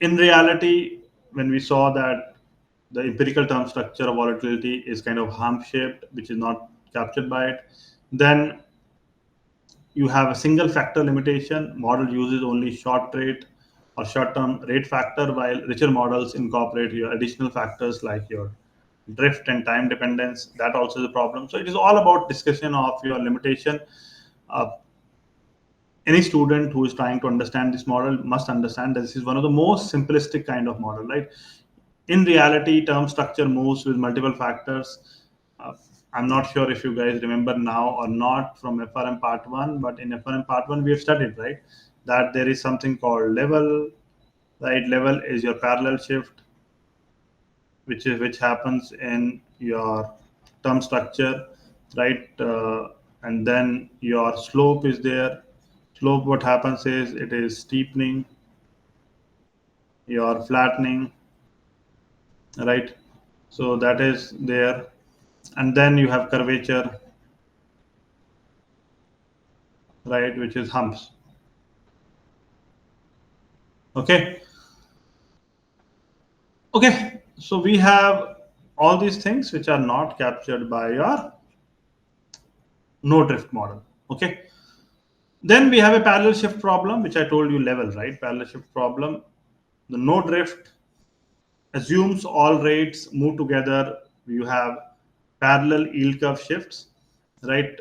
In reality, when we saw that the empirical term structure of volatility is kind of hump shaped, which is not captured by it, then you have a single factor limitation. Model uses only short rate or short term rate factor, while richer models incorporate your additional factors like your drift and time dependence. That also is a problem. So it is all about discussion of your limitation. Uh, any student who is trying to understand this model must understand that this is one of the most simplistic kind of model, right? In reality, term structure moves with multiple factors. uh, I'm not sure if you guys remember now or not from FRM part 1, but in FRM part 1 we have studied, right, that there is something called level, right? Level is your parallel shift, which happens in your term structure, right? And then your slope is there. Slope, what happens is it is steepening, your flattening, right? So that is there. And then you have curvature, right, which is humps. Okay. Okay. So we have all these things which are not captured by your no drift model. Okay. Then we have a parallel shift problem, which I told you level, right? Parallel shift problem. The no drift assumes all rates move together. You have parallel yield curve shifts, right?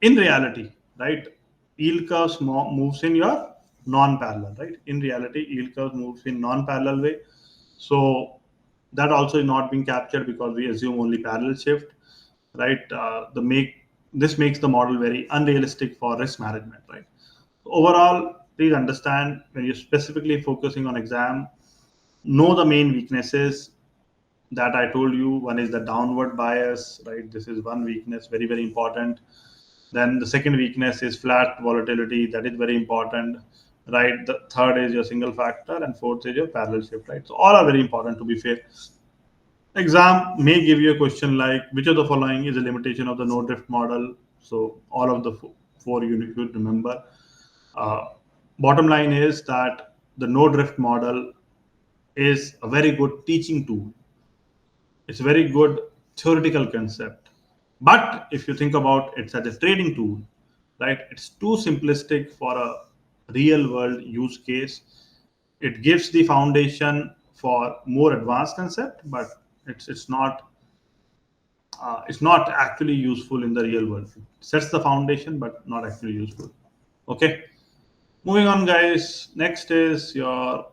In reality, right, yield curves moves in your non-parallel, right? In reality, yield curves moves in non-parallel way. So that also is not being captured because we assume only parallel shift, right? This makes the model very unrealistic for risk management, right? Overall, please understand, when you're specifically focusing on exam, know the main weaknesses that I told you. One is the downward bias, right? This is one weakness, very, very important. Then the second weakness is flat volatility. That is very important, right? The third is your single factor, and fourth is your parallel shift, right? So all are very important, to be fair. Exam may give you a question like, which of the following is a limitation of the no drift model? So all of the four you should remember. Uh, Bottom line is that the no drift model is a very good teaching tool. It's a very good theoretical concept. But if you think about it as a trading tool, right, it's too simplistic for a real world use case. It gives the foundation for more advanced concept, but it's not actually useful in the real world. It sets the foundation, but not actually useful. Okay. Moving on, guys. Next is your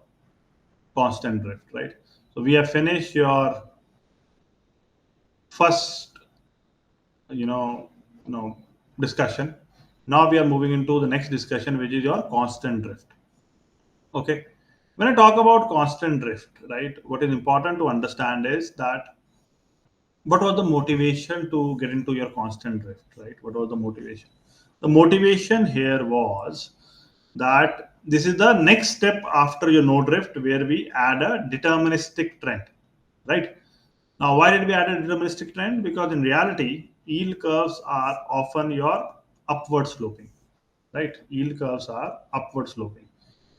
constant drift, right? So we have finished your first, you know, you know, discussion. Now we are moving into the next discussion, which is your constant drift. Okay. When I talk about constant drift, right, what is important to understand is that what was the motivation to get into your constant drift, right? What was the motivation? The motivation here was that this is the next step after your no drift where we add a deterministic trend, right? Now, why did we add a deterministic trend? Because in reality, yield curves are often your upward sloping, right? Yield curves are upward sloping.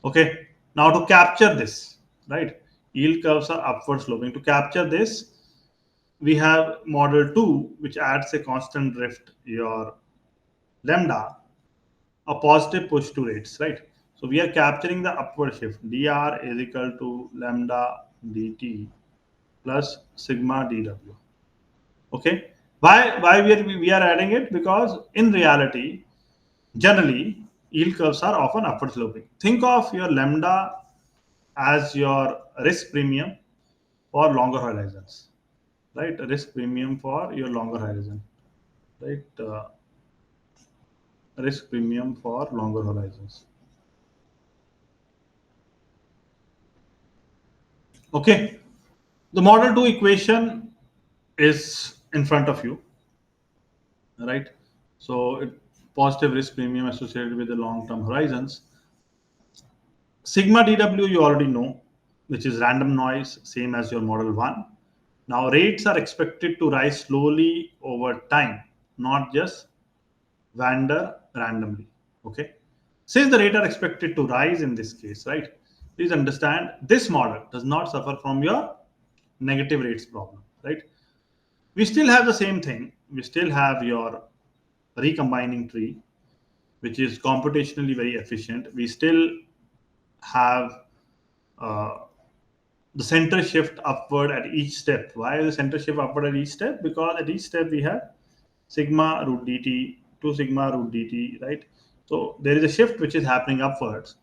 Okay. Now to capture this, right? Yield curves are upward sloping. To capture this, we have model 2, which adds a constant drift, your lambda, a positive push to rates, right? So we are capturing the upward shift. dr is equal to lambda dt plus sigma dw. Okay. Why we are adding it? Because in reality, generally, yield curves are often upward sloping. Think of your lambda as your risk premium for longer horizons, right? Risk premium for your longer horizon, right? Risk premium for longer horizons. Okay. The model 2 equation is in front of you, right? So positive risk premium associated with the long term horizons. Sigma dw you already know, which is random noise, same as your model 1. Now rates are expected to rise slowly over time, not just wander randomly. Okay. Since the rate are expected to rise in this case, right? Please understand this model does not suffer from your negative rates problem, right? We still have the same thing. We still have your recombining tree, which is computationally very efficient. We still have uh, the center shift upward at each step. Why is the center shift upward at each step? Because at each step we have sigma root dt to sigma root dt, right? So there is a shift which is happening upwards.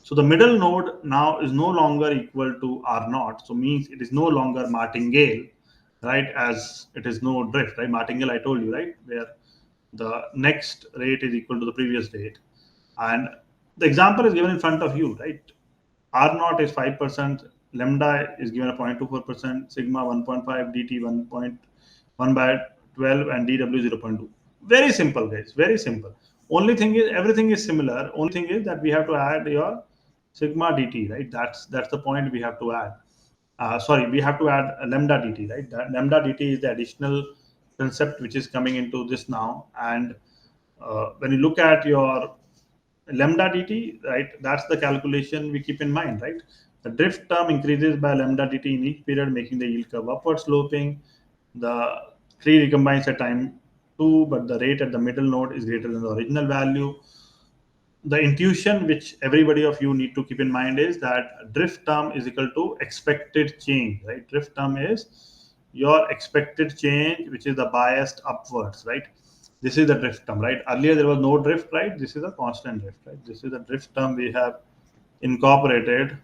So the middle node now is no longer equal to R naught. So means it is no longer martingale, right? As it is no drift, right? Martingale, I told you, right? Where the next rate is equal to the previous rate. And the example is given in front of you, right? R naught is 5%, lambda is given a 0.24%, sigma 1.5, dt 1.1 by 12, and dw 0.2. Very simple, guys. Very simple. Only thing is everything is similar. Only thing is that we have to add your sigma dt, right? That's the point we have to add. Sorry, we have to add a lambda dt, right? That lambda dt is the additional concept which is coming into this now. And when you look at your lambda dt, right, that's the calculation we keep in mind, right? The drift term increases by lambda dt in each period, making the yield curve upward sloping. The tree recombines at time 2, but the rate at the middle node is greater than the original value. The intuition which everybody of you need to keep in mind is that drift term is equal to expected change, right? Drift term is your expected change, which is the biased upwards, right? This is the drift term, right? Earlier there was no drift, right? This is a constant drift, right? This is the drift term we have incorporated,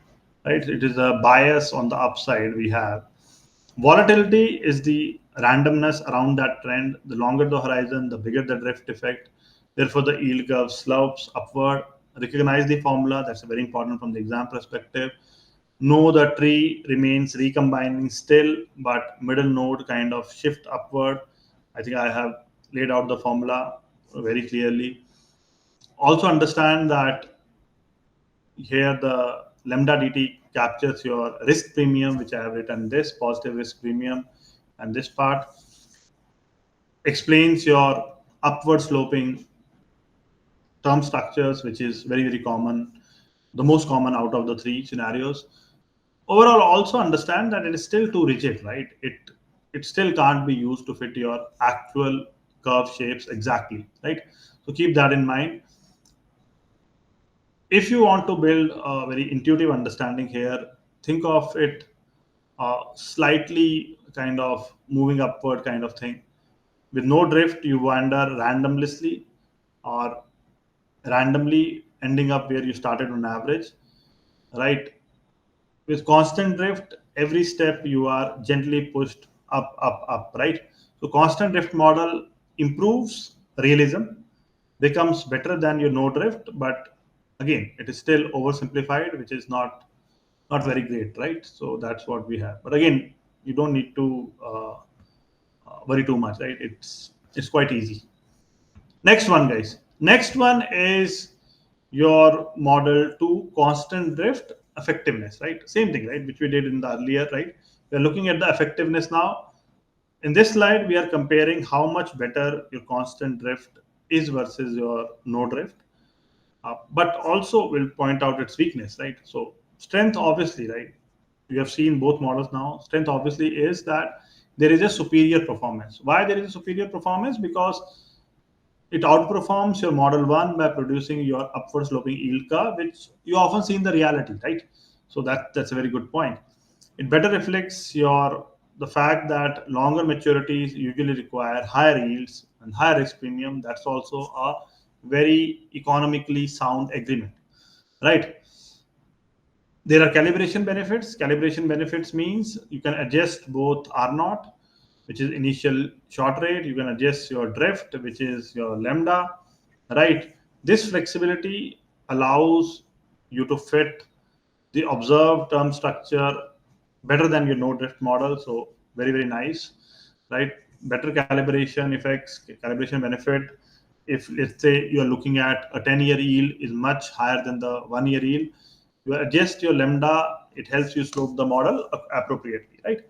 right? It is a bias on the upside we have. Volatility is the randomness around that trend. The longer the horizon, the bigger the drift effect. Therefore, the yield curve slopes upward. Recognize the formula. That's very important from the exam perspective. Know the tree remains recombining still, but middle node kind of shift upward. I think I have laid out the formula very clearly. Also understand that here the lambda dt captures your risk premium, which I have written this positive risk premium, and this part explains your upward sloping term structures, which is very common, the most common out of the three scenarios. Overall, also understand that it is still too rigid, right? It still can't be used to fit your actual curve shapes exactly, right? So keep that in mind. If you want to build a very intuitive understanding here, think of it slightly kind of moving upward kind of thing. With no drift, you wander randomlessly or randomly ending up where you started on average, right? With constant drift, every step you are gently pushed up, right? So constant drift model improves realism, becomes better than your no drift, but again, it is still oversimplified, which is not very great, right? So that's what we have. But again, you don't need to worry too much, right? It's quite easy. Next one, guys. Next one is your model to constant drift effectiveness, right? Same thing, right? Which we did in the earlier, right? We're looking at the effectiveness now. In this slide, we are comparing how much better your constant drift is versus your no drift. But also we'll point out its weakness, right? So strength, obviously, right? You have seen both models now. Strength obviously is that there is a superior performance. Why there is a superior performance? Because it outperforms your model one by producing your upward sloping yield curve, which you often see in the reality, right? So that's a very good point. It better reflects your the fact that longer maturities usually require higher yields and higher risk premium. That's also a very economically sound agreement, right? There are calibration benefits. Calibration benefits means you can adjust both R naught, which is initial short rate. You can adjust your drift, which is your lambda, right? This flexibility allows you to fit the observed term structure better than your no drift model. So very, very nice, right? Better calibration effects, calibration benefit. If let's say you're looking at a 10-year yield is much higher than the 1-year yield, you adjust your lambda, it helps you slope the model appropriately, right?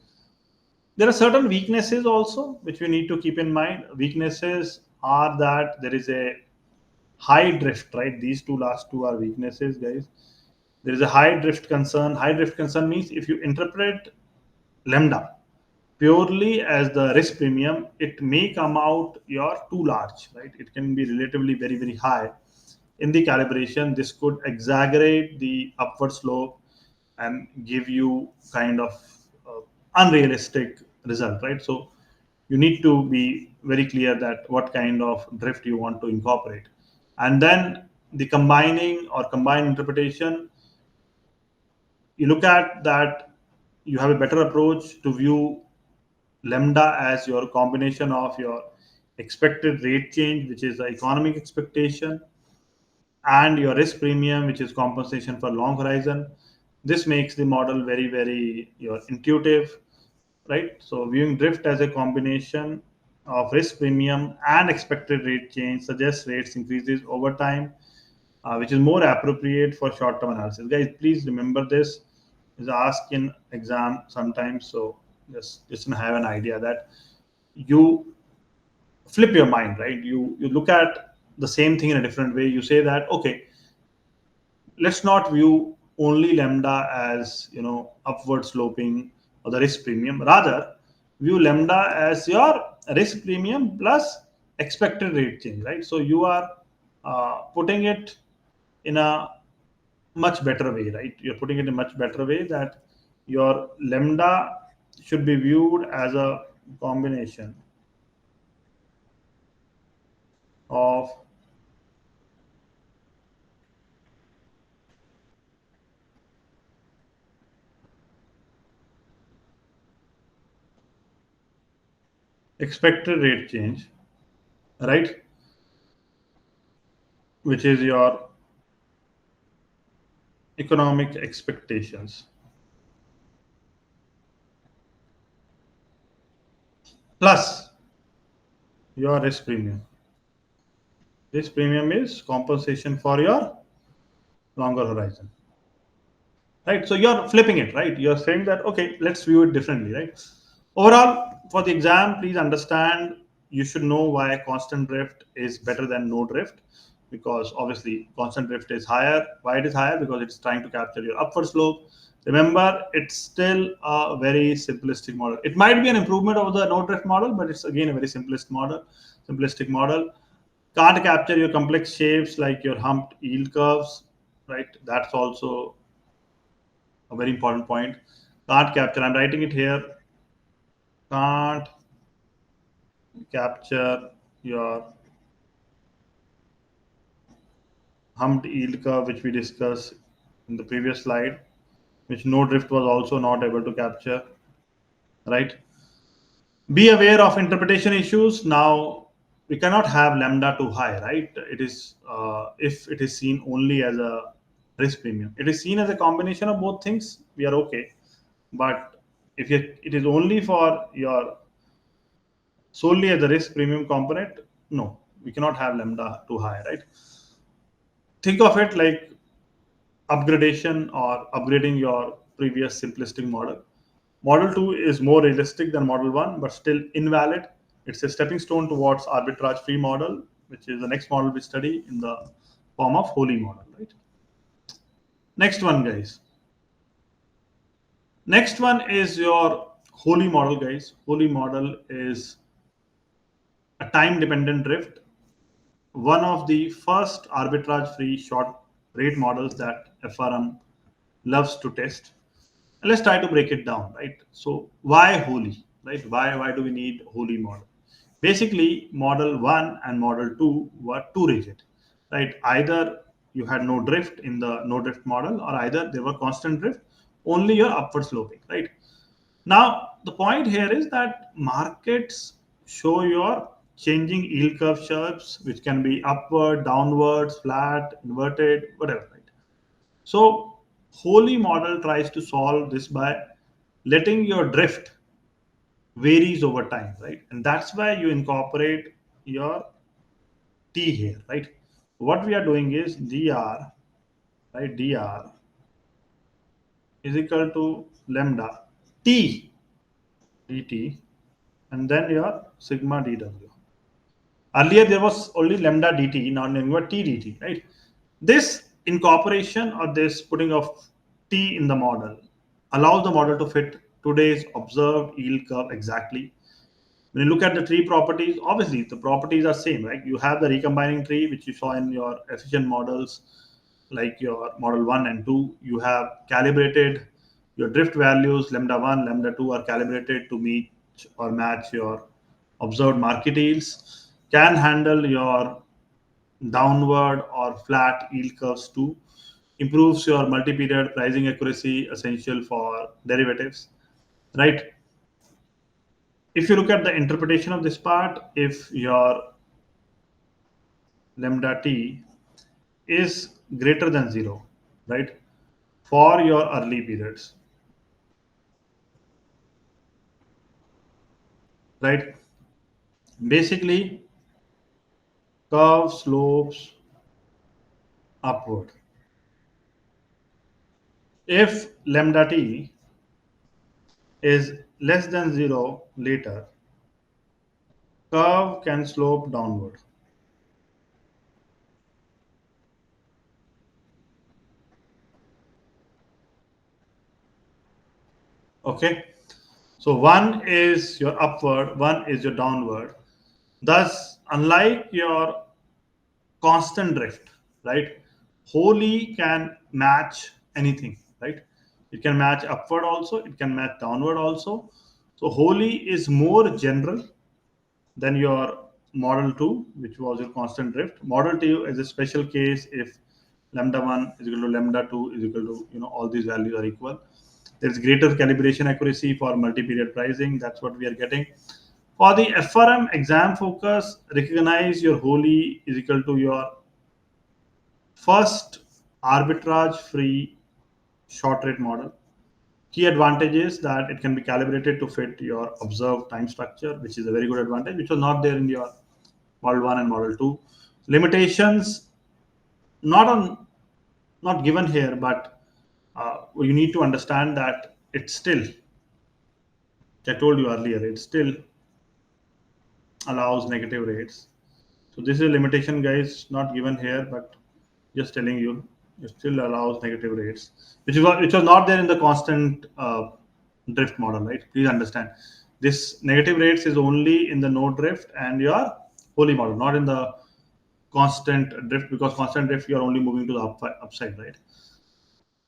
There are certain weaknesses also which we need to keep in mind. Weaknesses are that there is a high drift, right? These two last two are weaknesses, guys. There is a high drift concern. High drift concern means if you interpret lambda purely as the risk premium, it may come out you're too large, right? It can be relatively very, very high. In the calibration, this could exaggerate the upward slope and give you kind of unrealistic result, right? So you need to be very clear that what kind of drift you want to incorporate. And then the combining or combined interpretation, you look at that you have a better approach to view lambda as your combination of your expected rate change, which is the economic expectation, and your risk premium, which is compensation for long horizon. This makes the model very, very your intuitive, right? So viewing drift as a combination of risk premium and expected rate change suggests rates increases over time, which is more appropriate for short-term analysis. Guys, please remember this is asked in exam sometimes. So just have an idea that you flip your mind, right? You look at the same thing in a different way. You say that okay, let's not view only lambda as upward sloping or the risk premium. Rather, view lambda as your risk premium plus expected rate change, right? So you are putting it in a much better way, right? You're putting it in a much better way that your lambda should be viewed as a combination of expected rate change, right? Which is your economic expectations plus your risk premium. This premium is compensation for your longer horizon, right? So you're flipping it, right? You're saying that okay, let's view it differently, right? Overall, for the exam, please understand you should know why constant drift is better than no drift, because obviously constant drift is higher. Why it is higher? Because it's trying to capture your upward slope. Remember, it's still a very simplistic model. It might be an improvement over the no drift model, but it's again a very simplistic model. Can't capture your complex shapes like your humped yield curves, right? That's also a very important point. Can't capture, I'm writing it here, can't capture your humped yield curve, which we discussed in the previous slide, which no drift was also not able to capture, right? Be aware of interpretation issues. Now, we cannot have lambda too high, right? It is if it is seen only as a risk premium. It is seen as a combination of both things. We are okay, but if it is only for your solely as a risk premium component, no, we cannot have lambda too high, right? Think of it like upgradation or upgrading your previous simplistic model. Model 2 is more realistic than Model 1, but still invalid. It's a stepping stone towards arbitrage free model, which is the next model we study in the form of holy model, right? Next one, guys. Next one is your holy model, guys. Holy model is a time dependent drift, one of the first arbitrage free short rate models that FRM loves to test. And let's try to break it down, right? So why holy, right? Why do we need holy model? Basically, model 1 and model 2 were too rigid, right? Either you had no drift in the no drift model, or either there were constant drift, only your upward sloping, right? Now, the point here is that markets show your changing yield curve shapes, which can be upward, downwards, flat, inverted, whatever, right? So, Holy model tries to solve this by letting your drift varies over time, right? And that's why you incorporate your T here, right? What we are doing is dr, right? Dr is equal to lambda T dt, and then your sigma dw. Earlier there was only lambda dt, now number T dt, right? This incorporation or this putting of T in the model allows the model to fit today's observed yield curve exactly. When you look at the tree properties, obviously the properties are same, right? You have the recombining tree, which you saw in your efficient models, like your model 1 and 2. You have calibrated your drift values, lambda 1, lambda 2 are calibrated to meet or match your observed market yields, can handle your downward or flat yield curves too, improves your multi-period pricing accuracy essential for derivatives, right? If you look at the interpretation of this part, if your lambda t is greater than 0, right, for your early periods, right, basically curve slopes upward. If lambda t is less than 0 later, curve can slope downward. Okay, so one is your upward, one is your downward. Thus, unlike your constant drift, right, Holy can match anything, right? It can match upward also, it can match downward also. So Holy is more general than your model 2, which was your constant drift. Model 2 is a special case if lambda 1 is equal to lambda 2 is equal to, all these values are equal. There's greater calibration accuracy for multi-period pricing. That's what we are getting. For the FRM exam focus, recognize your Holy is equal to your first arbitrage free short rate model. Key advantage is that it can be calibrated to fit your observed time structure, which is a very good advantage, which was not there in your model 1 and model 2. Limitations not on not given here, but you need to understand that it's still, I told you earlier, it still allows negative rates. So this is a limitation, guys, not given here, but just telling you, it still allows negative rates, which was not there in the constant drift model, right? Please understand, this negative rates is only in the no drift and your holy model, not in the constant drift, because constant drift you are only moving to the upside, right?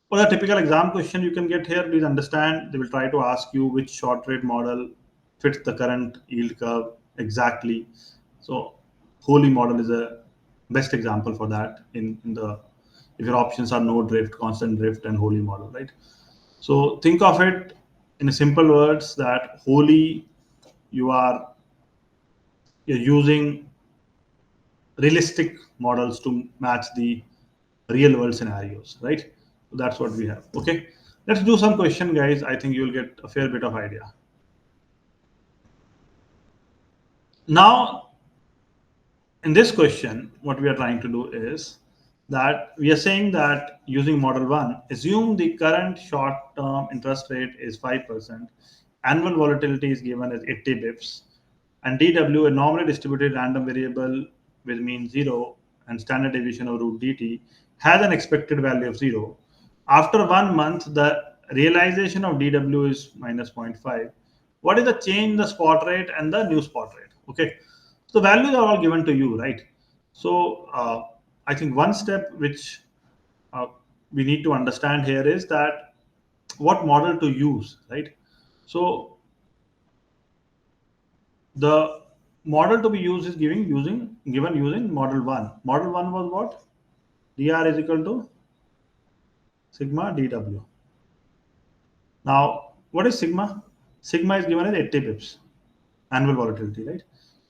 For a typical exam question you can get here, please understand they will try to ask you which short rate model fits the current yield curve exactly. So Holy model is a best example for that in the, if your options are no drift, constant drift, and Holy model, right? So think of it in a simple words that Holy, you are you're using realistic models to match the real world scenarios, right? So that's what we have. Okay, let's do some question, guys. I think you'll get a fair bit of idea. Now, in this question, what we are trying to do is that we are saying that using model 1, assume the current short term interest rate is 5%, annual volatility is given as 80 bips, and DW, a normally distributed random variable with mean 0 and standard deviation of root dt, has an expected value of 0. After 1 month, the realization of DW is minus zero point 0.5. What is the change in the spot rate and the new spot rate? Okay, so values are all given to you, right? So I think one step which uh, we need to understand here is that what model to use, right? So the model to be used is given using model 1. Model 1 was what? Dr is equal to sigma dw. Now, what is sigma? Sigma is given as 80 pips, annual volatility, right?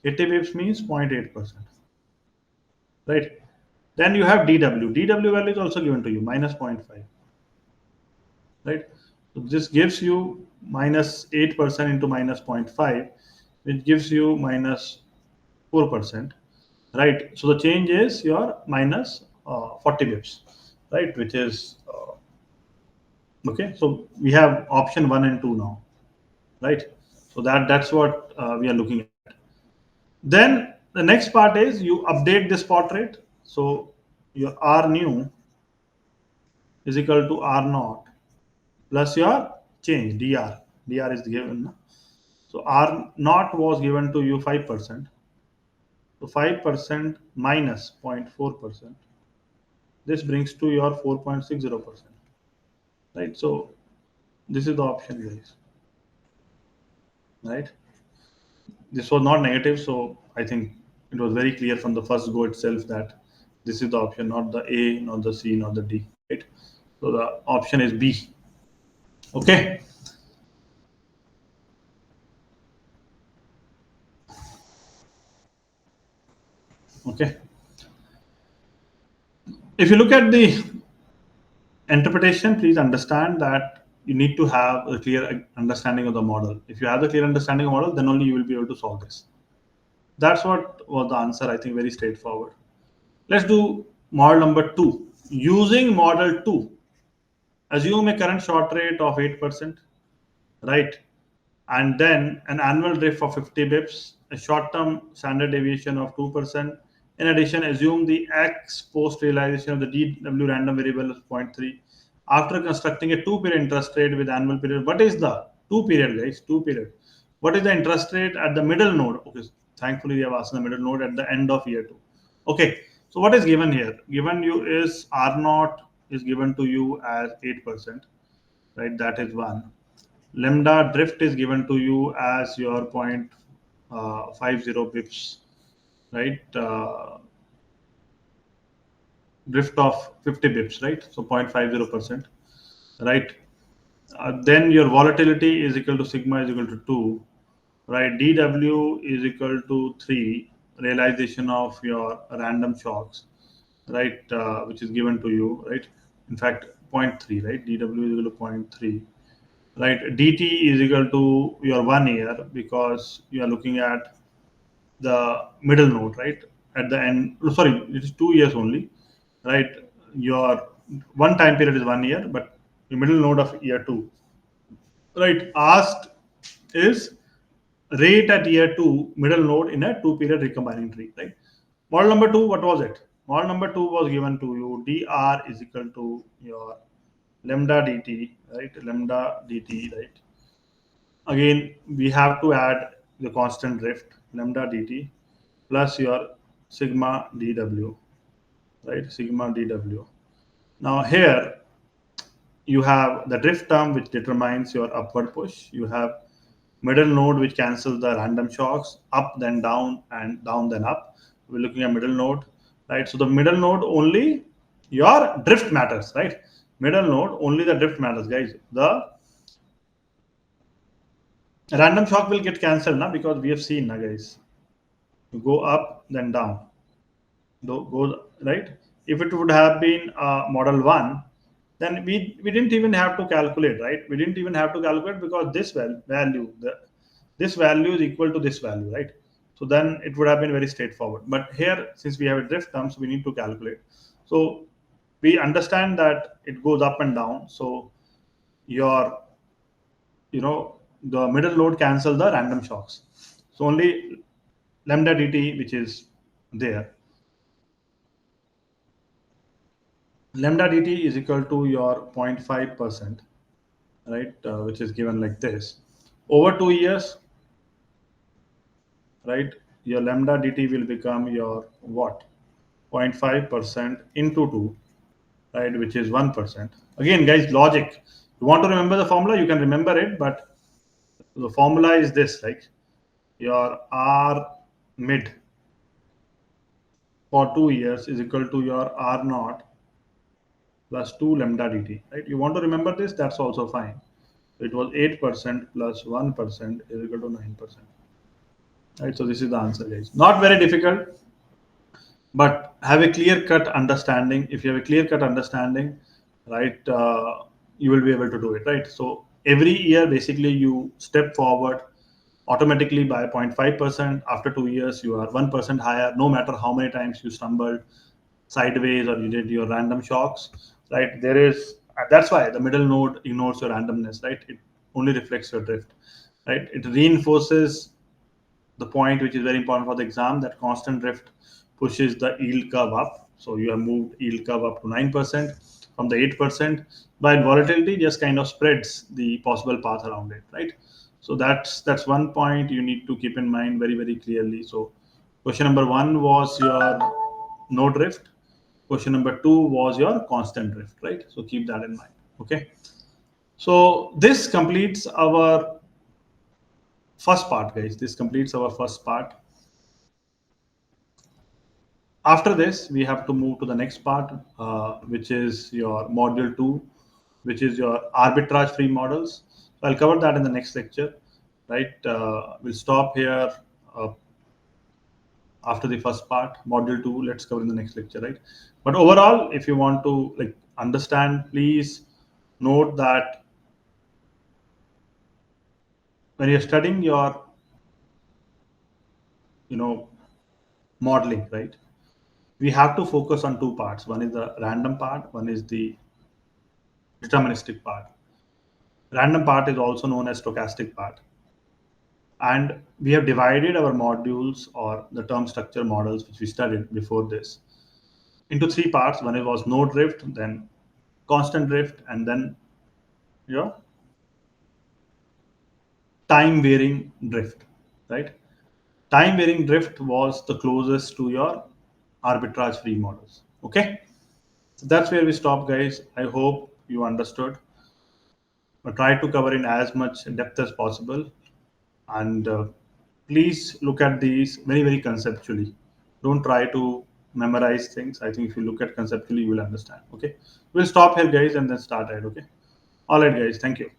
80 pips means 0.8%, right? Then you have dw. Dw value is also given to you, minus 0.5, right? So this gives you minus 8% into minus zero point 0.5, which gives you minus 4%, right? So the change is your minus 40 bips, right? Which is okay. So we have option 1 and 2 now, right? So that's what we are looking at. Then the next part is you update the spot rate. So your R new is equal to R naught plus your change dr. Dr is given. So R naught was given to you 5%. So 5% minus 0.4%. This brings to your 4.60%. Right. So this is the option, guys. Right. This was not negative, so I think it was very clear from the first go itself that this is the option, not the A, not the C, not the D. Right. So the option is B. Okay. Okay. If you look at the interpretation, please understand that you need to have a clear understanding of the model. If you have the clear understanding of model, then only you will be able to solve this. That's what was the answer. I think very straightforward. Let's do model number 2. Using model 2, assume a current short rate of 8%, right? And then an annual drift of 50 bips, a short-term standard deviation of 2%. In addition, assume the X post realization of the DW random variable is zero point 0.3. After constructing a two-period interest rate with annual period, what is the two period, guys? Two period. What is the interest rate at the middle node? Okay, thankfully they have asked the middle node at the end of year 2. Okay, so what is given here? Given you is R naught is given to you as 8%, right? That is one. Lambda drift is given to you as your 0.50 pips, right? Drift of 50 bips, right? So 0.50%, right? Then your volatility is equal to sigma is equal to 2, right? DW is equal to 3, realization of your random shocks, right? Which is given to you, right? In fact, zero point 0.3, right? DW is equal to zero point 0.3, right? DT is equal to your 1 year because you are looking at the middle node, right? At the end, sorry, it is 2 years only, right? Your one time period is 1 year, but the middle node of year 2, right? Asked is rate at year 2, middle node in a two period recombining tree, right? Model number 2, what was it? Model number 2 was given to you, dr is equal to your lambda dt, right? Lambda dt, right? Again, we have to add the constant drift, lambda dt, plus your sigma dw, right? Sigma dw. Now here you have the drift term which determines your upward push. You have middle node which cancels the random shocks, up then down and down then up. We're looking at middle node, right? So the middle node only your drift matters, right? Middle node only the drift matters, guys. The random shock will get cancelled now because we have seen now, guys. You go up then down. Go right. If it would have been model 1, then we didn't even have to calculate, right? We didn't even have to calculate because this value, this value is equal to this value, right? So then it would have been very straightforward. But here, since we have a drift term, so we need to calculate. So we understand that it goes up and down. So your, the middle load cancel the random shocks. So only lambda dt, which is there, lambda dt is equal to your 0.5%, right, which is given like this. Over 2 years, right, your lambda dt will become your what? 0.5% into 2, right, which is 1%. Again, guys, logic. You want to remember the formula, you can remember it, but the formula is this, like your R mid for 2 years is equal to your R naught plus 2 lambda dt, right? You want to remember this, that's also fine. It was 8% plus 1% is equal to 9%. Right, so this is the answer, guys. Not very difficult, but have a clear cut understanding. If you have a clear cut understanding, right, you will be able to do it, right? So every year, basically, you step forward automatically by 0.5%. After 2 years, you are 1% higher, no matter how many times you stumbled sideways or you did your random shocks, right? There is, that's why the middle node ignores your randomness, right? It only reflects your drift, right? It reinforces the point which is very important for the exam, that constant drift pushes the yield curve up. So you have moved yield curve up to 9% from the 8%, but volatility just kind of spreads the possible path around it, right? So that's one point you need to keep in mind very, very clearly. So question number one was your no drift. Question number two was your constant drift, right? So keep that in mind. Okay. So this completes our first part, guys. This completes our first part. After this, we have to move to the next part, which is your module two, which is your arbitrage free models. So I'll cover that in the next lecture, right? We'll stop here after the first part. Module two, let's cover in the next lecture, right? But overall, if you want to like understand, please note that when you're studying your, you know, modeling, right? We have to focus on two parts. One is the random part, one is the deterministic part. Random part is also known as stochastic part. And we have divided our modules or the term structure models, which we studied before this, into three parts. One was no drift, then constant drift, and then you know time varying drift, right? Time varying drift was the closest to your arbitrage free models. Okay, so that's where we stop, guys. I hope you understood. I tried to cover in as much depth as possible, and please look at these very, very conceptually. Don't try to memorize things. I think if you look at conceptually, you will understand. Okay, we'll stop here, guys, and then start ahead. Okay, all right, guys, thank you.